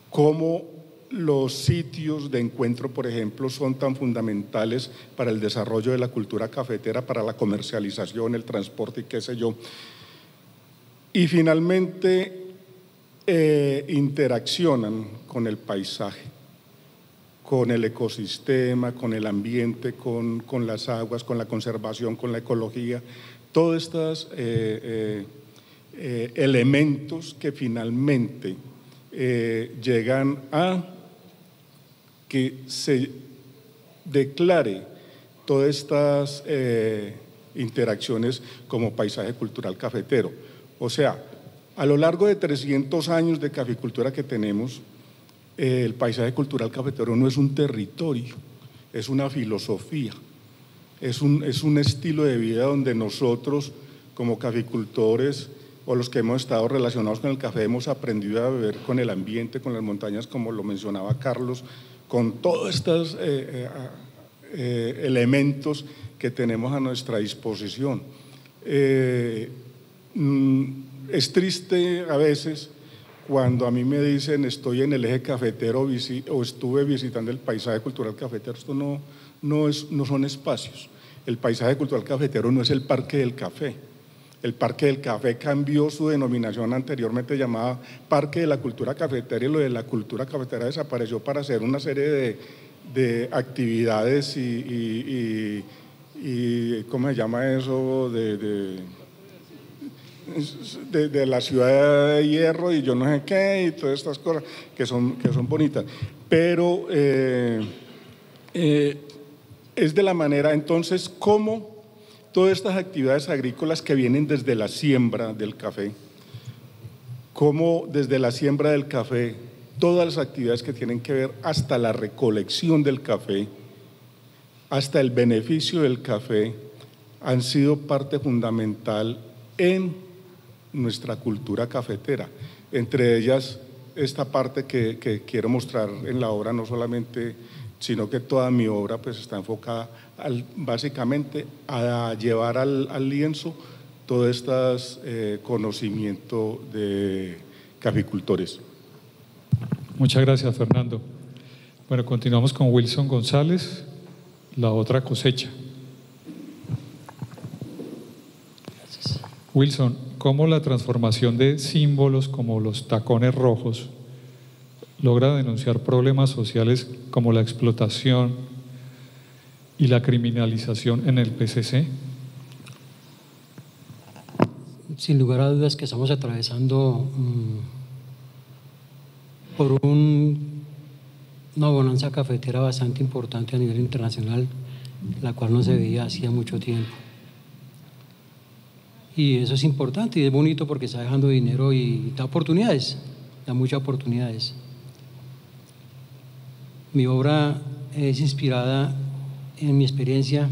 cómo los sitios de encuentro, por ejemplo, son tan fundamentales para el desarrollo de la cultura cafetera, para la comercialización, el transporte y qué sé yo. Y finalmente interaccionan con el paisaje, con el ecosistema, con el ambiente, con las aguas, con la conservación, con la ecología, todos estos elementos que finalmente llegan a que se declare todas estas interacciones como paisaje cultural cafetero. O sea, a lo largo de 300 años de caficultura que tenemos, el paisaje cultural cafetero no es un territorio, es una filosofía, es un estilo de vida donde nosotros como caficultores o los que hemos estado relacionados con el café hemos aprendido a beber con el ambiente, con las montañas, como lo mencionaba Carlos, con todos estos elementos que tenemos a nuestra disposición. Es triste a veces cuando a mí me dicen estoy en el eje cafetero o estuve visitando el paisaje cultural cafetero. Esto no son espacios. El paisaje cultural cafetero no es el Parque del Café. El Parque del Café cambió su denominación, anteriormente llamada Parque de la Cultura Cafetera, y lo de la cultura cafetera desapareció para hacer una serie de actividades y ¿cómo se llama eso? De la ciudad de hierro y yo no sé qué, y todas estas cosas que son bonitas. Pero es de la manera, entonces, ¿cómo todas estas actividades agrícolas que vienen desde la siembra del café, cómo desde la siembra del café, todas las actividades que tienen que ver hasta la recolección del café, hasta el beneficio del café, han sido parte fundamental en nuestra cultura cafetera. Entre ellas, esta parte que quiero mostrar en la obra, no solamente, sino que toda mi obra pues está enfocada básicamente a llevar al lienzo todo este conocimiento de caficultores. Muchas gracias, Fernando. Bueno, continuamos con Wilson González, La otra cosecha. Wilson, ¿cómo la transformación de símbolos como los tacones rojos logra denunciar problemas sociales como la explotación y la criminalización en el PCC? Sin lugar a dudas que estamos atravesando por una bonanza cafetera bastante importante a nivel internacional, la cual no se veía hacía mucho tiempo. Y eso es importante y es bonito porque está dejando dinero y da oportunidades, da muchas oportunidades. Mi obra es inspirada en mi experiencia.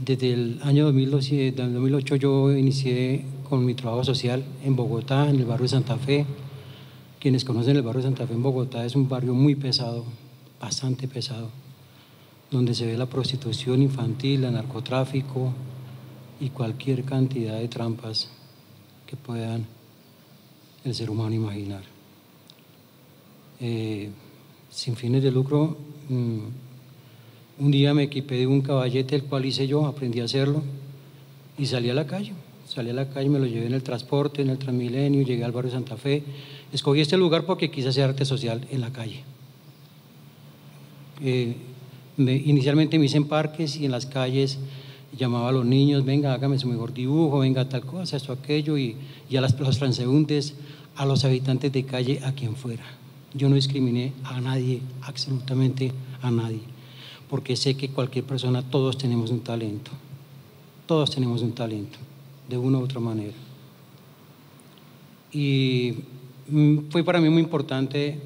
Desde el año 2008 yo inicié con mi trabajo social en Bogotá, en el barrio de Santa Fe. Quienes conocen el barrio de Santa Fe en Bogotá es un barrio muy pesado, bastante pesado, donde se ve la prostitución infantil, el narcotráfico y cualquier cantidad de trampas que puedan el ser humano imaginar. Sin fines de lucro, un día me equipé de un caballete, el cual hice yo, aprendí a hacerlo y salí a la calle. Salí a la calle, me lo llevé en el transporte, en el Transmilenio, llegué al barrio de Santa Fe. Escogí este lugar porque quise hacer arte social en la calle. Inicialmente me hice en parques y en las calles, llamaba a los niños, venga, hágame su mejor dibujo, venga tal cosa, esto, aquello, y a los transeúntes, a los habitantes de calle, a quien fuera. Yo no discriminé a nadie, absolutamente a nadie, porque sé que cualquier persona, todos tenemos un talento, de una u otra manera. Y fue para mí muy importante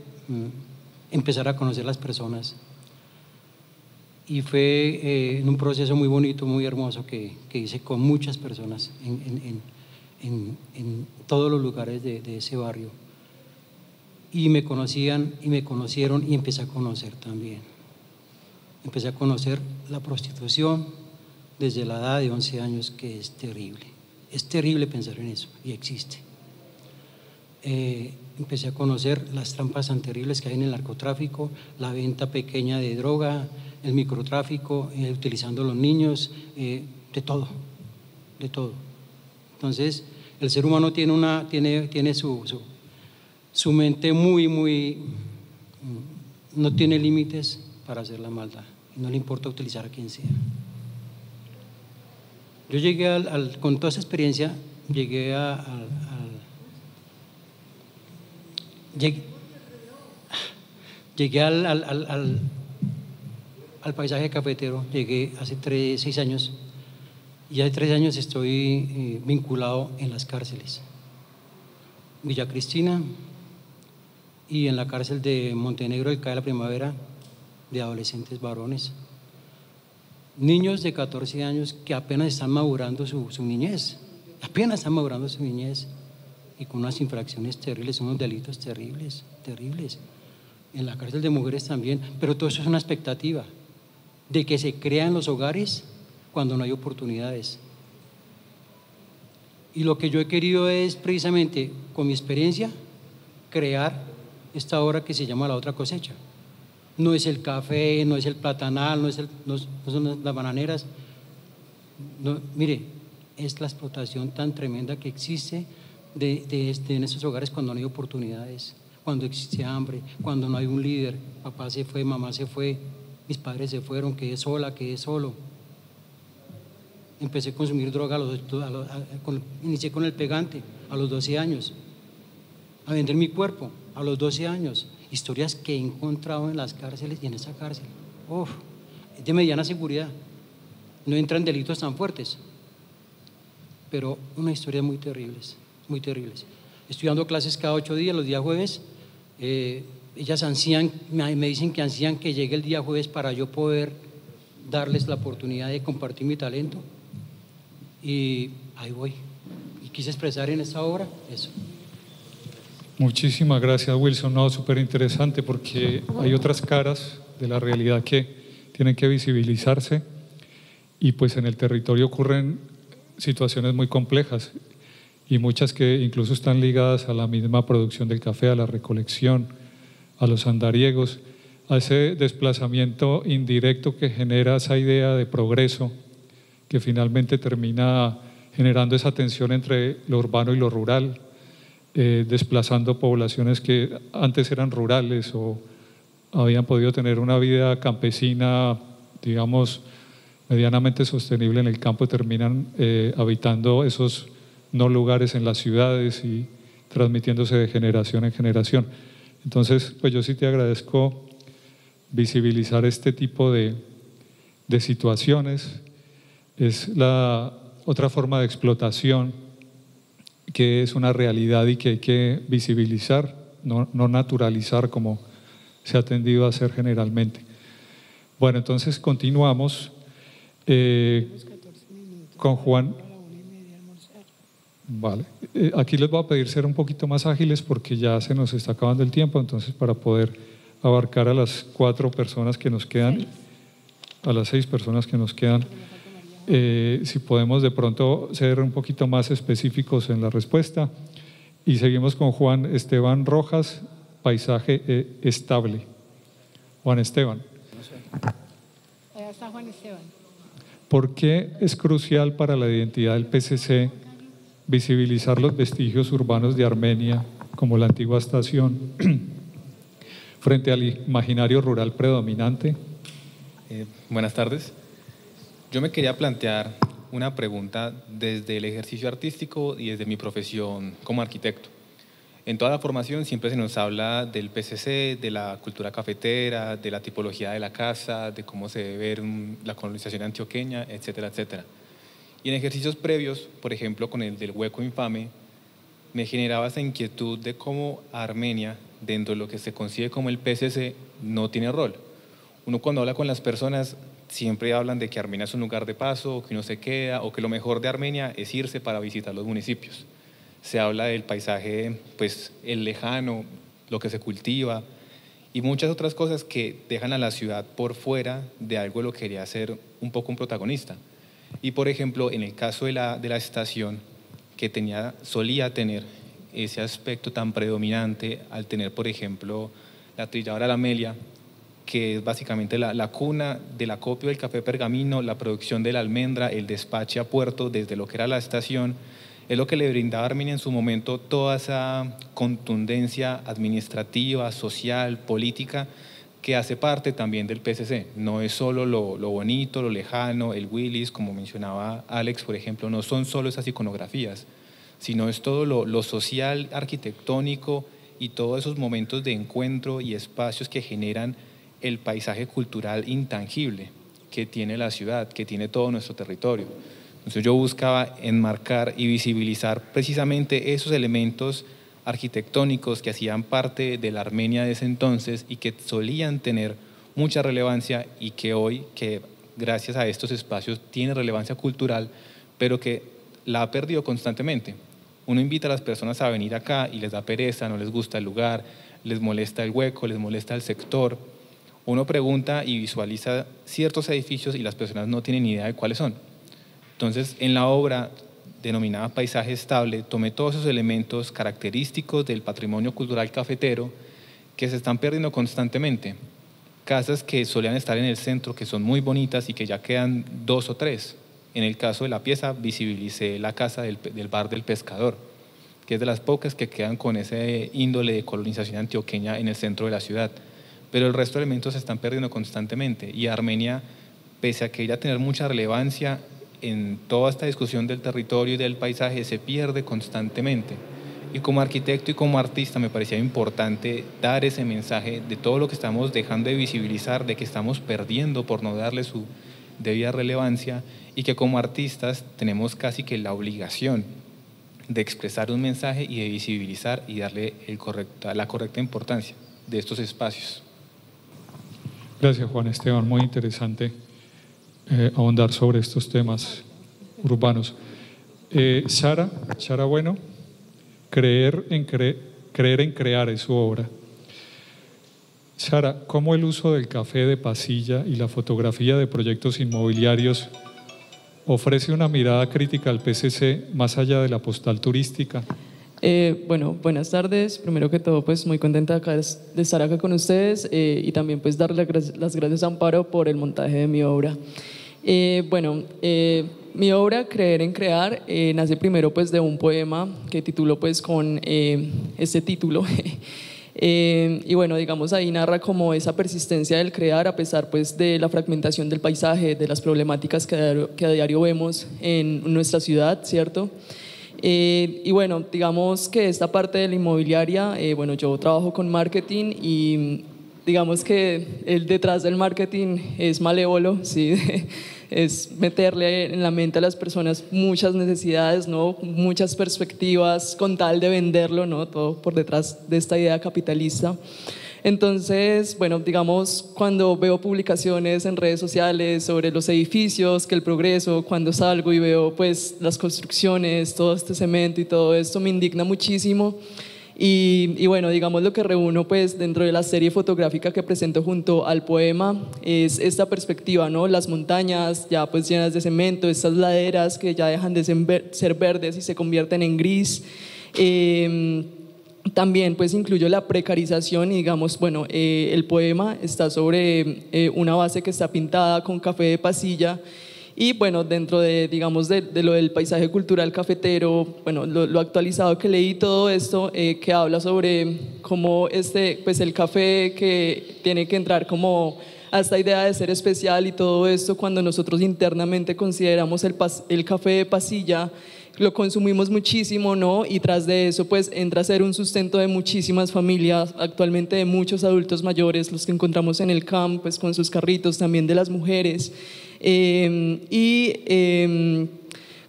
empezar a conocer las personas. Y fue en un proceso muy bonito, muy hermoso que hice con muchas personas en todos los lugares de ese barrio. Y me conocían y me conocieron y empecé a conocer también. Empecé a conocer la prostitución desde la edad de 11 años, que es terrible. Es terrible pensar en eso y existe. Empecé a conocer las trampas tan terribles que hay en el narcotráfico, la venta pequeña de droga, el microtráfico, utilizando a los niños, de todo. Entonces, el ser humano tiene su mente no tiene límites para hacer la maldad, y no le importa utilizar a quien sea. Yo llegué con toda esa experiencia, llegué al paisaje cafetero, llegué hace 6 años, y hace 3 años estoy vinculado en las cárceles. Villa Cristina y en la cárcel de Montenegro del CAE La Primavera, de adolescentes varones. Niños de 14 años que apenas están madurando su niñez, y con unas infracciones terribles, unos delitos terribles. En la cárcel de mujeres también, pero todo eso es una expectativa de que se crean los hogares cuando no hay oportunidades. Y lo que yo he querido es precisamente, con mi experiencia, crear esta obra que se llama La otra cosecha. No es el café, no es el platanal, no son las bananeras. No, mire, es la explotación tan tremenda que existe en estos hogares cuando no hay oportunidades, cuando existe hambre, cuando no hay un líder. Papá se fue, mamá se fue, mis padres se fueron, quedé sola, quedé solo. Empecé a consumir droga, inicié con el pegante a los 12 años, a vender mi cuerpo a los 12 años. Historias que he encontrado en las cárceles y en esa cárcel, de mediana seguridad, no entran delitos tan fuertes, pero unas historias muy terribles, muy terribles. Estoy dando clases cada 8 días, los días jueves. Ellas ansían, me dicen que ansían que llegue el día jueves para yo poder darles la oportunidad de compartir mi talento. Y ahí voy. Y quise expresar en esta obra eso. Muchísimas gracias, Wilson. No, súper interesante porque hay otras caras de la realidad que tienen que visibilizarse y pues en el territorio ocurren situaciones muy complejas y muchas que incluso están ligadas a la misma producción del café, a la recolección, a los andariegos, a ese desplazamiento indirecto que genera esa idea de progreso que finalmente termina generando esa tensión entre lo urbano y lo rural, desplazando poblaciones que antes eran rurales o habían podido tener una vida campesina, digamos, medianamente sostenible en el campo, terminan habitando esos no lugares en las ciudades y transmitiéndose de generación en generación. Entonces, pues yo sí te agradezco visibilizar este tipo de situaciones. Es la otra forma de explotación que es una realidad y que hay que visibilizar, no naturalizar como se ha tendido a hacer generalmente. Bueno, entonces continuamos con Juan. Vale. Aquí les voy a pedir ser un poquito más ágiles porque ya se nos está acabando el tiempo, entonces para poder abarcar a las 4 personas que nos quedan, a las 6 personas que nos quedan, si podemos de pronto ser un poquito más específicos en la respuesta. Y seguimos con Juan Esteban Rojas, Paisaje Estable. Juan Esteban. Allá está Juan Esteban. ¿Por qué es crucial para la identidad del PCC visibilizar los vestigios urbanos de Armenia, como la antigua estación, frente al imaginario rural predominante? Buenas tardes. Yo me quería plantear una pregunta desde el ejercicio artístico y desde mi profesión como arquitecto. En toda la formación siempre se nos habla del PCC, de la cultura cafetera, de la tipología de la casa, de cómo se debe ver la colonización antioqueña, etcétera, etcétera. Y en ejercicios previos, por ejemplo con el del hueco infame, me generaba esa inquietud de cómo Armenia, dentro de lo que se concibe como el PCC, no tiene rol. Uno cuando habla con las personas siempre hablan de que Armenia es un lugar de paso, o que uno se queda, o que lo mejor de Armenia es irse para visitar los municipios. Se habla del paisaje, pues el lejano, lo que se cultiva y muchas otras cosas que dejan a la ciudad por fuera de algo lo que quería ser un poco un protagonista. Y por ejemplo, en el caso de la estación, que solía tener ese aspecto tan predominante al tener, por ejemplo, la trilladora La Amelia, que es básicamente la cuna del acopio del café pergamino, la producción de la almendra, el despache a puerto desde lo que era la estación, es lo que le brindaba a Armenia en su momento toda esa contundencia administrativa, social, política, que hace parte también del PCC. No es solo lo bonito, lo lejano, el Willis, como mencionaba Alex, por ejemplo, no son solo esas iconografías, sino es todo lo social, arquitectónico y todos esos momentos de encuentro y espacios que generan el paisaje cultural intangible que tiene la ciudad, que tiene todo nuestro territorio. Entonces yo buscaba enmarcar y visibilizar precisamente esos elementos arquitectónicos que hacían parte de la Armenia de ese entonces y que solían tener mucha relevancia y que hoy, que gracias a estos espacios tiene relevancia cultural, pero que la ha perdido constantemente. Uno invita a las personas a venir acá y les da pereza, no les gusta el lugar, les molesta el hueco, les molesta el sector. Uno pregunta y visualiza ciertos edificios y las personas no tienen ni idea de cuáles son. Entonces, en la obra denominada Paisaje Estable, tomé todos esos elementos característicos del patrimonio cultural cafetero que se están perdiendo constantemente. Casas que solían estar en el centro, que son muy bonitas y que ya quedan 2 o 3. En el caso de la pieza, visibilicé la casa del bar del pescador, que es de las pocas que quedan con ese índole de colonización antioqueña en el centro de la ciudad. Pero el resto de elementos se están perdiendo constantemente y Armenia, pese a que ella tener mucha relevancia en toda esta discusión del territorio y del paisaje, se pierde constantemente. Y como arquitecto y como artista me parecía importante dar ese mensaje de todo lo que estamos dejando de visibilizar, de que estamos perdiendo por no darle su debida relevancia y que como artistas tenemos casi que la obligación de expresar un mensaje y de visibilizar y darle la correcta importancia de estos espacios. Gracias, Juan Esteban. Muy interesante ahondar sobre estos temas urbanos. Sara Bueno, creer en crear es su obra. Sara, ¿cómo el uso del café de pasilla y la fotografía de proyectos inmobiliarios ofrece una mirada crítica al PCC más allá de la postal turística? Bueno, buenas tardes. Primero que todo, pues muy contenta de estar acá con ustedes y también pues darle las gracias a Amparo por el montaje de mi obra. Mi obra Creer en Crear nace primero pues de un poema que titulo pues con este título. Y bueno, digamos ahí narra como esa persistencia del crear a pesar pues de la fragmentación del paisaje, de las problemáticas que a diario vemos en nuestra ciudad, ¿cierto? Y bueno, digamos que esta parte de la inmobiliaria, bueno, yo trabajo con marketing y digamos que el detrás del marketing es malévolo, ¿sí? Es meterle en la mente a las personas muchas necesidades, ¿no? Muchas perspectivas con tal de venderlo, ¿no? Todo por detrás de esta idea capitalista. Entonces, bueno, digamos, cuando veo publicaciones en redes sociales sobre los edificios, que el progreso, cuando salgo y veo pues las construcciones, todo este cemento y todo esto, me indigna muchísimo. Y bueno, digamos lo que reúno pues dentro de la serie fotográfica que presento junto al poema es esta perspectiva, ¿no? Las montañas ya pues llenas de cemento, estas laderas que ya dejan de ser verdes y se convierten en gris. También pues incluyo la precarización y digamos, bueno, el poema está sobre una base que está pintada con café de pasilla y bueno, dentro de, digamos, de lo del paisaje cultural cafetero, bueno, lo actualizado que leí todo esto, que habla sobre cómo pues el café que tiene que entrar como a esta idea de ser especial y todo esto, cuando nosotros internamente consideramos el café de pasilla, lo consumimos muchísimo, ¿no? Y tras de eso pues entra a ser un sustento de muchísimas familias, actualmente de muchos adultos mayores, los que encontramos en el campo, pues con sus carritos, también de las mujeres.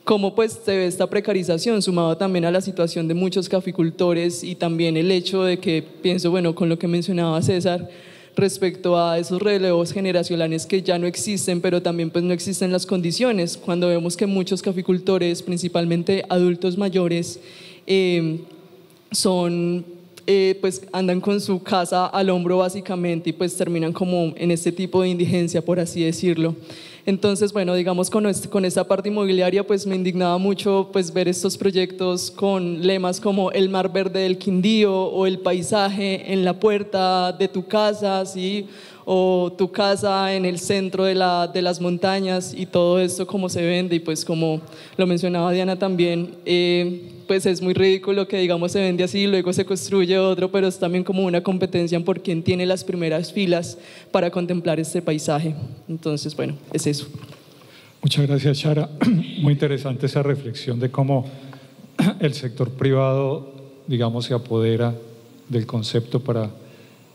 Cómo pues se ve esta precarización sumado también a la situación de muchos caficultores y también el hecho de que pienso, bueno, con lo que mencionaba César respecto a esos relevos generacionales que ya no existen, pero también pues no existen las condiciones, cuando vemos que muchos caficultores, principalmente adultos mayores, pues andan con su casa al hombro básicamente y pues terminan como en este tipo de indigencia, por así decirlo. Entonces, bueno, digamos con esta parte inmobiliaria pues me indignaba mucho pues ver estos proyectos con lemas como el mar verde del Quindío o el paisaje en la puerta de tu casa, ¿sí? O tu casa en el centro de las montañas y todo esto como se vende y pues como lo mencionaba Diana también, pues es muy ridículo que digamos se vende así y luego se construye otro, pero es también como una competencia por quien tiene las primeras filas para contemplar este paisaje. Entonces, bueno, es eso. Muchas gracias, Sara. Muy interesante esa reflexión de cómo el sector privado, digamos, se apodera del concepto para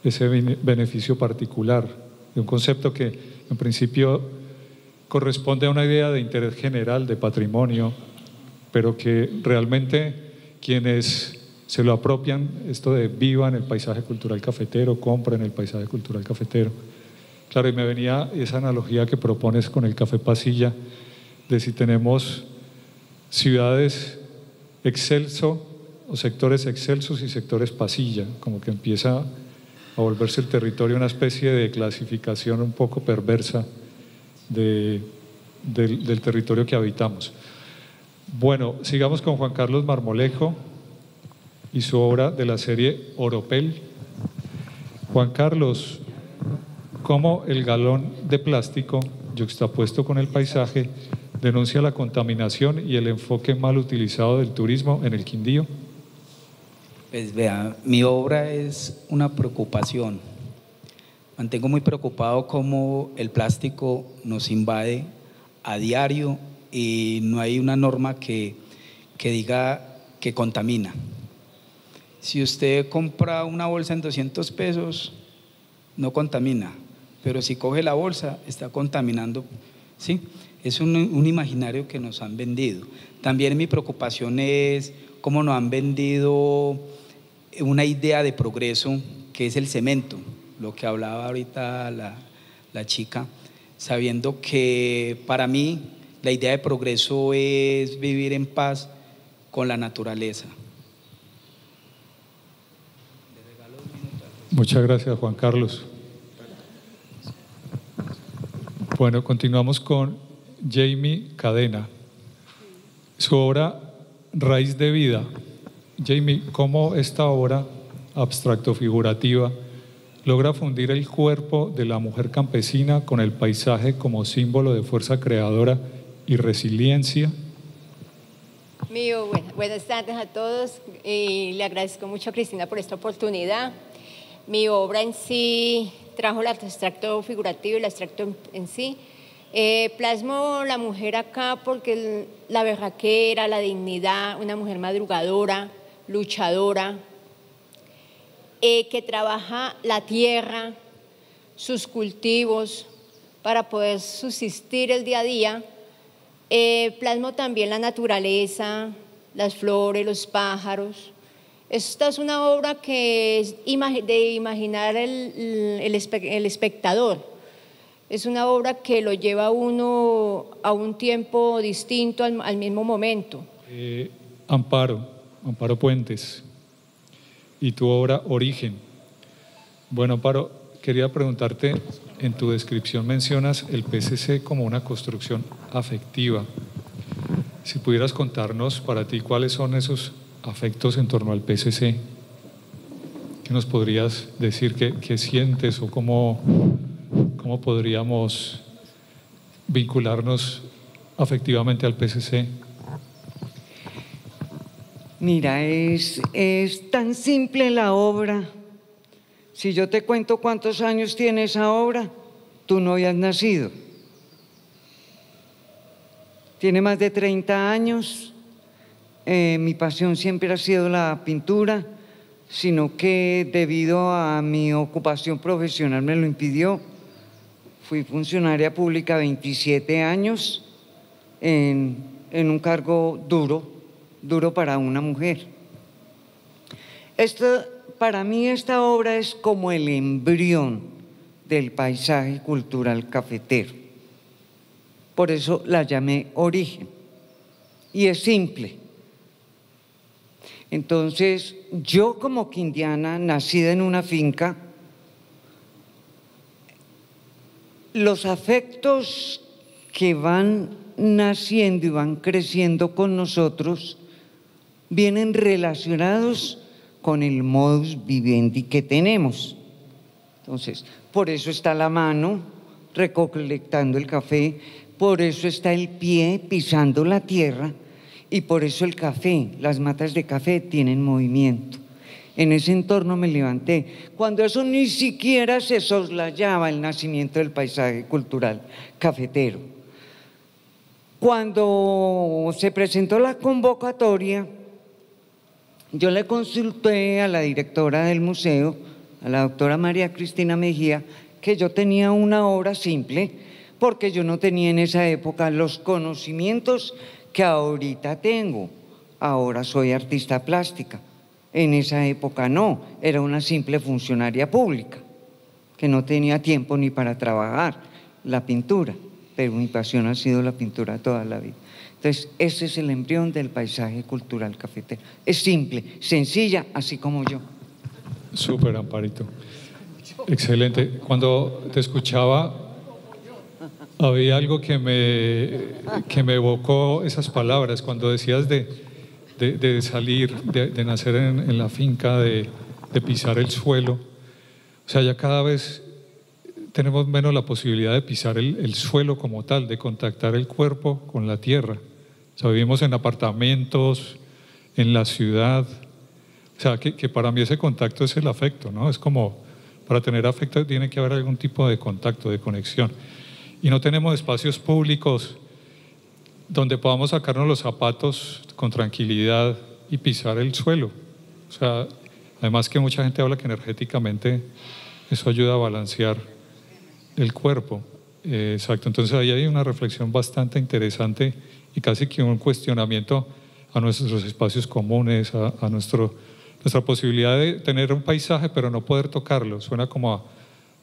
ese beneficio particular, de un concepto que en principio corresponde a una idea de interés general, de patrimonio, pero que realmente quienes se lo apropian, esto de vivan el paisaje cultural cafetero, compren el paisaje cultural cafetero. Claro, y me venía esa analogía que propones con el café pasilla, de si tenemos ciudades excelso o sectores excelsos y sectores pasilla, como que empieza a volverse el territorio una especie de clasificación un poco perversa del territorio que habitamos. Bueno, sigamos con Juan Carlos Marmolejo y su obra de la serie Oropel. Juan Carlos, ¿cómo el galón de plástico, yuxtapuesto con el paisaje, denuncia la contaminación y el enfoque mal utilizado del turismo en el Quindío? Pues vea, mi obra es una preocupación. Mantengo muy preocupado cómo el plástico nos invade a diario y no hay una norma que diga que contamina. Si usted compra una bolsa en 200 pesos, no contamina, pero si coge la bolsa, está contaminando ¿sí? Es un imaginario que nos han vendido. También mi preocupación es cómo nos han vendido una idea de progreso que es el cemento, lo que hablaba ahorita la chica, sabiendo que para mí la idea de progreso es vivir en paz con la naturaleza. Muchas gracias, Juan Carlos. Bueno, continuamos con Jamie Cadena. Su obra Raíz de Vida. Jamie, ¿cómo esta obra abstracto-figurativa logra fundir el cuerpo de la mujer campesina con el paisaje como símbolo de fuerza creadora y resiliencia? Buenas tardes a todos y le agradezco mucho a Cristina por esta oportunidad. Mi obra en sí trajo el abstracto figurativo y el abstracto en sí. Plasmo la mujer acá porque la berraquera, la dignidad, una mujer madrugadora, luchadora, que trabaja la tierra, sus cultivos para poder subsistir el día a día. Plasmo también la naturaleza, las flores, los pájaros. Esta es una obra que es de imaginar el espectador. Es una obra que lo lleva a uno a un tiempo distinto al mismo momento. Amparo Puentes, y tu obra Origen. Bueno, Amparo, quería preguntarte, en tu descripción mencionas el PCC como una construcción afectiva. Si pudieras contarnos para ti cuáles son esos afectos en torno al PCC, ¿qué nos podrías decir? ¿Qué sientes o cómo podríamos vincularnos afectivamente al PCC? Mira, es tan simple la obra. Si yo te cuento cuántos años tiene esa obra, tú no habías nacido. Tiene más de 30 años. Mi pasión siempre ha sido la pintura, sino que debido a mi ocupación profesional me lo impidió. Fui funcionaria pública 27 años en un cargo duro para una mujer. Para mí esta obra es como el embrión del paisaje cultural cafetero. Por eso la llamé Origen. Y es simple. Entonces, yo como quindiana, nacida en una finca, los afectos que van naciendo y van creciendo con nosotros vienen relacionados con el modus vivendi que tenemos. Entonces, por eso está la mano recolectando el café, por eso está el pie pisando la tierra y por eso el café, las matas de café tienen movimiento. En ese entorno me levanté, cuando eso ni siquiera se soslayaba el nacimiento del paisaje cultural cafetero. Cuando se presentó la convocatoria, yo le consulté a la directora del museo, a la doctora María Cristina Mejía, que yo tenía una obra simple, porque yo no tenía en esa época los conocimientos que ahorita tengo. Ahora soy artista plástica. En esa época no, era una simple funcionaria pública, que no tenía tiempo ni para trabajar la pintura, pero mi pasión ha sido la pintura toda la vida. Entonces, ese es el embrión del paisaje cultural cafetero. Es simple, sencilla, así como yo. Súper, Amparito. Excelente. Cuando te escuchaba, había algo que me evocó esas palabras, cuando decías de salir, de nacer en la finca, de pisar el suelo. O sea, ya cada vez tenemos menos la posibilidad de pisar el suelo como tal, de contactar el cuerpo con la tierra. O sea, vivimos en apartamentos, en la ciudad. O sea, que para mí ese contacto es el afecto, ¿no? Es como, para tener afecto tiene que haber algún tipo de contacto, de conexión. Y no tenemos espacios públicos donde podamos sacarnos los zapatos con tranquilidad y pisar el suelo. O sea, además que mucha gente habla que energéticamente eso ayuda a balancear el cuerpo. Exacto, entonces ahí hay una reflexión bastante interesante y casi que un cuestionamiento a nuestros espacios comunes, a nuestra posibilidad de tener un paisaje pero no poder tocarlo. Suena como a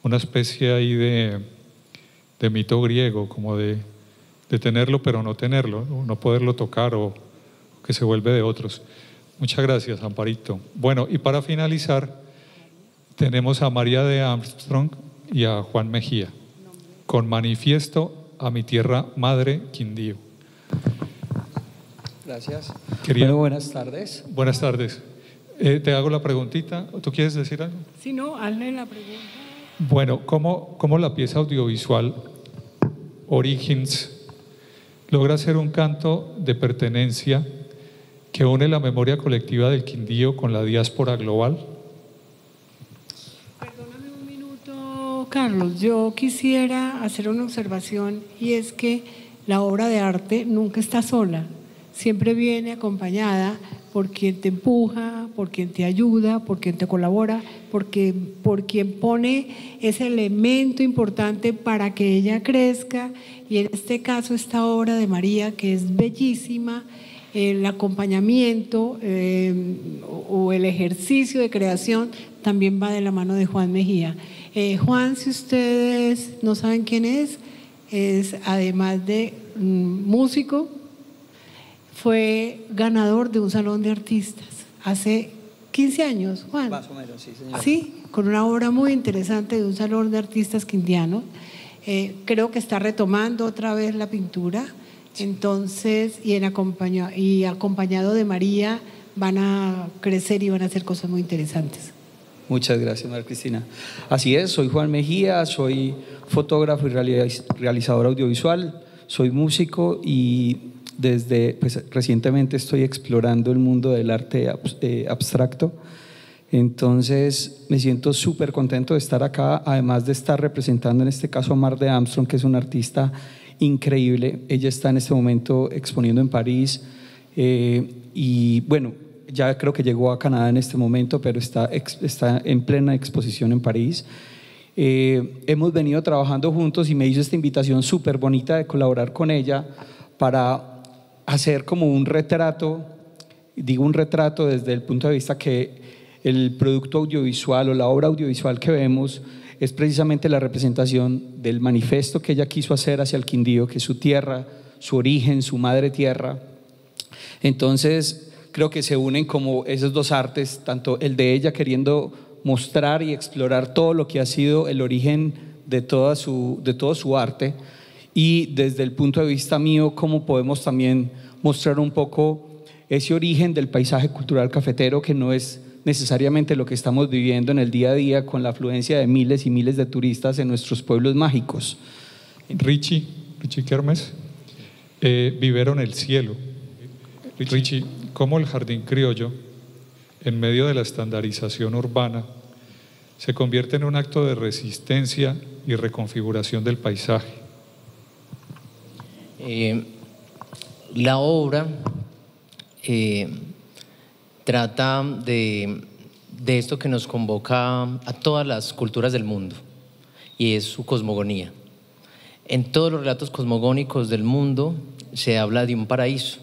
una especie ahí de mito griego, como de tenerlo pero no tenerlo, no poderlo tocar o que se vuelve de otros. Muchas gracias, Amparito. Bueno, y para finalizar, tenemos a María de Armstrong y a Juan Mejía, con Manifiesto a mi tierra madre, Quindío. Gracias. Bueno, buenas tardes. Buenas tardes. Te hago la preguntita. ¿Tú quieres decir algo? Sí, no, hazle la pregunta. Bueno, ¿cómo la pieza audiovisual Origins logra ser un canto de pertenencia que une la memoria colectiva del Quindío con la diáspora global? Perdóname un minuto, Carlos. Yo quisiera hacer una observación y es que la obra de arte nunca está sola. Siempre viene acompañada por quien te empuja, por quien te ayuda, por quien te colabora, por quien pone ese elemento importante para que ella crezca. Y en este caso esta obra de María, que es bellísima, el acompañamiento o el ejercicio de creación también va de la mano de Juan Mejía. Juan, si ustedes no saben quién es además de músico, fue ganador de un salón de artistas hace 15 años, Juan. Más o menos, sí, señora. Sí, con una obra muy interesante de un salón de artistas quindianos. Creo que está retomando otra vez la pintura. Entonces, y acompañado de María, van a crecer y van a hacer cosas muy interesantes. Muchas gracias, María Cristina. Así es, soy Juan Mejía, soy fotógrafo y realizador audiovisual, soy músico y recientemente estoy explorando el mundo del arte abstracto. Entonces me siento súper contento de estar acá, además de estar representando en este caso a Mar de Armstrong, que es una artista increíble. Ella está en este momento exponiendo en París y bueno, ya creo que llegó a Canadá en este momento, pero está en plena exposición en París. Hemos venido trabajando juntos y me hizo esta invitación súper bonita de colaborar con ella para hacer como un retrato, digo un retrato desde el punto de vista que el producto audiovisual o la obra audiovisual que vemos es precisamente la representación del manifiesto que ella quiso hacer hacia el Quindío, que es su tierra, su origen, su madre tierra. Entonces creo que se unen como esos dos artes, tanto el de ella queriendo mostrar y explorar todo lo que ha sido el origen de todo su arte, y desde el punto de vista mío, cómo podemos también mostrar un poco ese origen del paisaje cultural cafetero, que no es necesariamente lo que estamos viviendo en el día a día con la afluencia de miles y miles de turistas en nuestros pueblos mágicos. Richie Kermes, Vivero en el cielo. Richie, ¿cómo el jardín criollo, en medio de la estandarización urbana, se convierte en un acto de resistencia y reconfiguración del paisaje? La obra trata de esto que nos convoca a todas las culturas del mundo, y es su cosmogonía. En todos los relatos cosmogónicos del mundo se habla de un paraíso,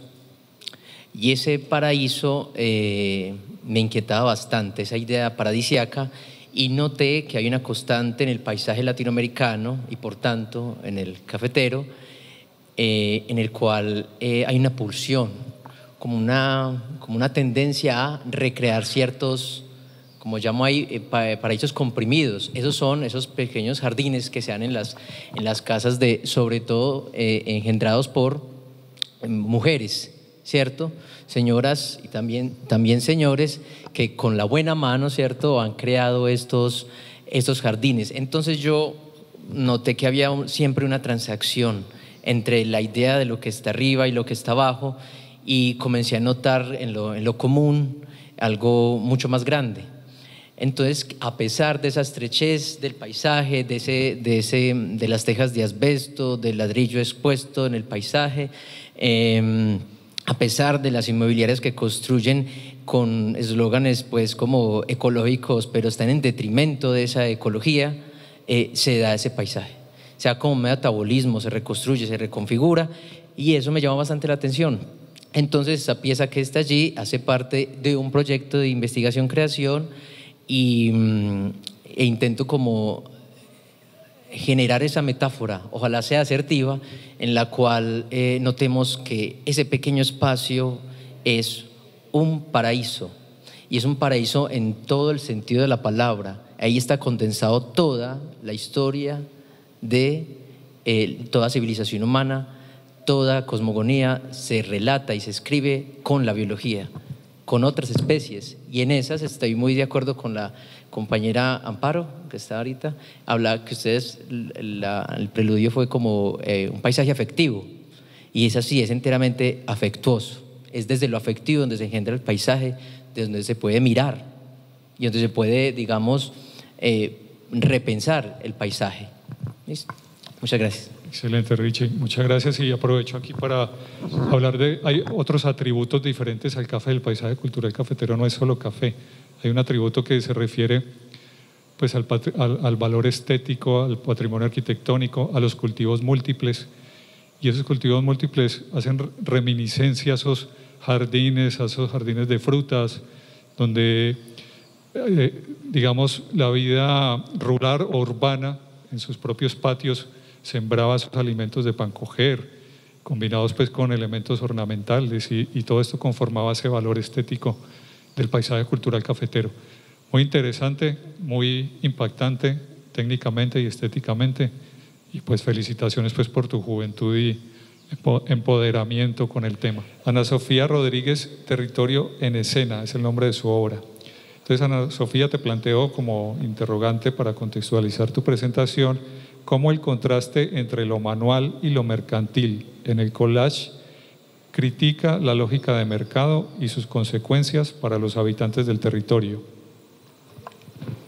y ese paraíso me inquietaba bastante, esa idea paradisiaca, y noté que hay una constante en el paisaje latinoamericano y por tanto en el cafetero, en el cual hay una pulsión, como una tendencia a recrear ciertos, como llamo ahí, paraísos comprimidos. Esos son esos pequeños jardines que se dan en las casas sobre todo engendrados por mujeres, ¿cierto? Señoras y también señores que con la buena mano, ¿cierto?, han creado estos jardines. Entonces yo noté que había siempre una transacción entre la idea de lo que está arriba y lo que está abajo, y comencé a notar en lo común algo mucho más grande. Entonces, a pesar de esa estrechez del paisaje, de las tejas de asbesto, del ladrillo expuesto en el paisaje, a pesar de las inmobiliarias que construyen con eslóganes pues como ecológicos, pero están en detrimento de esa ecología, se da ese paisaje. sea como metabolismo, se reconstruye, se reconfigura, y eso me llama bastante la atención. Entonces esa pieza que está allí hace parte de un proyecto de investigación-creación e intento como generar esa metáfora, ojalá sea asertiva, en la cual notemos que ese pequeño espacio es un paraíso, y es un paraíso en todo el sentido de la palabra. Ahí está condensado toda la historia de toda civilización humana, toda cosmogonía se relata y se escribe con la biología, con otras especies, y en esas estoy muy de acuerdo con la compañera Amparo, que está ahorita, habla que ustedes, el preludio fue como un paisaje afectivo, y es así, es enteramente afectuoso, es desde lo afectivo donde se engendra el paisaje, desde donde se puede mirar y donde se puede, digamos, repensar el paisaje. ¿Listo? Muchas gracias. Excelente, Richie, muchas gracias, y aprovecho aquí para hablar hay otros atributos diferentes al café. El paisaje cultural cafetero no es solo café, hay un atributo que se refiere pues al valor estético, al patrimonio arquitectónico, a los cultivos múltiples, y esos cultivos múltiples hacen reminiscencia a esos jardines de frutas, donde digamos la vida rural o urbana en sus propios patios sembraba sus alimentos de pan coger, combinados pues con elementos ornamentales, y todo esto conformaba ese valor estético del paisaje cultural cafetero. Muy interesante, muy impactante técnicamente y estéticamente, y pues felicitaciones pues por tu juventud y empoderamiento con el tema. Ana Sofía Rodríguez, Territorio en Escena, es el nombre de su obra. Entonces, Ana Sofía, te planteo como interrogante para contextualizar tu presentación, cómo el contraste entre lo manual y lo mercantil en el collage critica la lógica de mercado y sus consecuencias para los habitantes del territorio.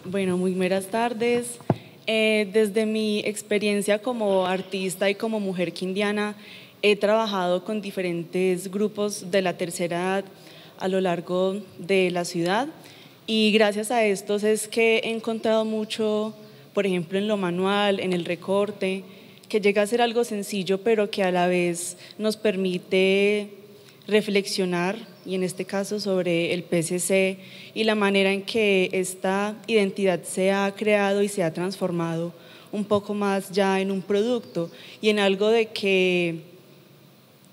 Bueno, muy buenas tardes. Desde mi experiencia como artista y como mujer quindiana, he trabajado con diferentes grupos de la tercera edad a lo largo de la ciudad, y gracias a estos es que he encontrado mucho, por ejemplo, en lo manual, en el recorte, que llega a ser algo sencillo, pero que a la vez nos permite reflexionar, y en este caso sobre el PCC y la manera en que esta identidad se ha creado y se ha transformado un poco más ya en un producto y en algo de que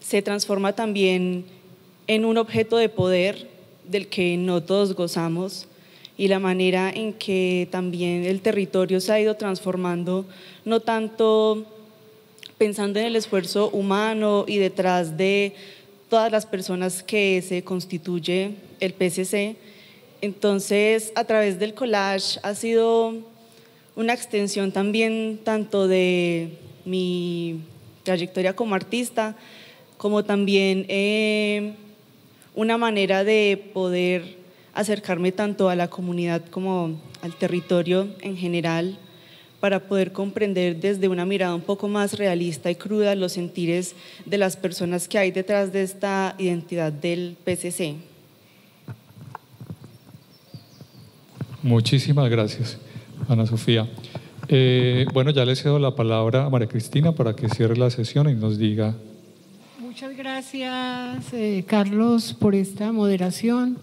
se transforma también en un objeto de poder del que no todos gozamos, y la manera en que también el territorio se ha ido transformando, no tanto pensando en el esfuerzo humano y detrás de todas las personas que se constituye el PCC. Entonces, a través del collage ha sido una extensión también tanto de mi trayectoria como artista, como también una manera de poder acercarme tanto a la comunidad como al territorio en general, para poder comprender desde una mirada un poco más realista y cruda los sentires de las personas que hay detrás de esta identidad del PCC. Muchísimas gracias, Ana Sofía. Bueno, ya le cedo la palabra a María Cristina para que cierre la sesión y nos diga. Muchas gracias, Carlos, por esta moderación.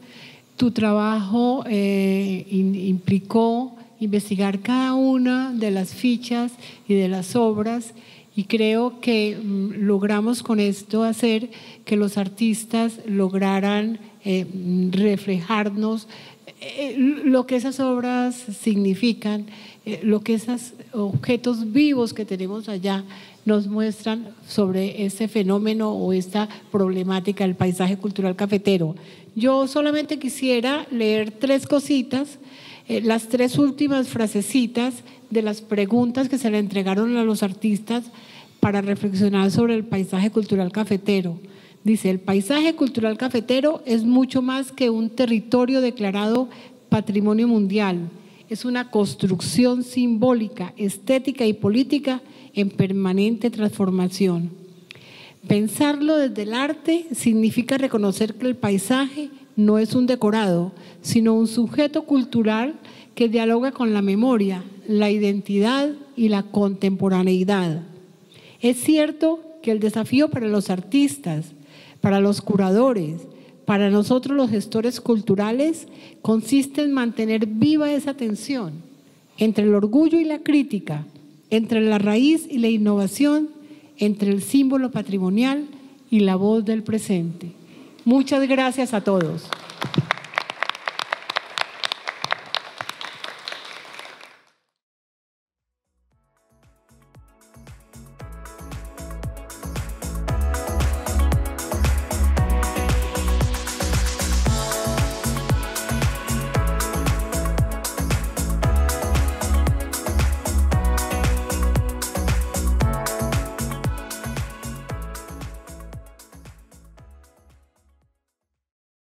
Tu trabajo implicó investigar cada una de las fichas y de las obras, y creo que logramos con esto hacer que los artistas lograran reflejarnos lo que esas obras significan, lo que esos objetos vivos que tenemos allá nos muestran sobre este fenómeno o esta problemática del paisaje cultural cafetero. Yo solamente quisiera leer 3 cositas, las 3 últimas frasecitas de las preguntas que se le entregaron a los artistas para reflexionar sobre el paisaje cultural cafetero. Dice: el paisaje cultural cafetero es mucho más que un territorio declarado patrimonio mundial. Es una construcción simbólica, estética y política en permanente transformación. Pensarlo desde el arte significa reconocer que el paisaje no es un decorado, sino un sujeto cultural que dialoga con la memoria, la identidad y la contemporaneidad. Es cierto que el desafío para los artistas, para los curadores, para nosotros los gestores culturales, consiste en mantener viva esa tensión entre el orgullo y la crítica, entre la raíz y la innovación, entre el símbolo patrimonial y la voz del presente. Muchas gracias a todos.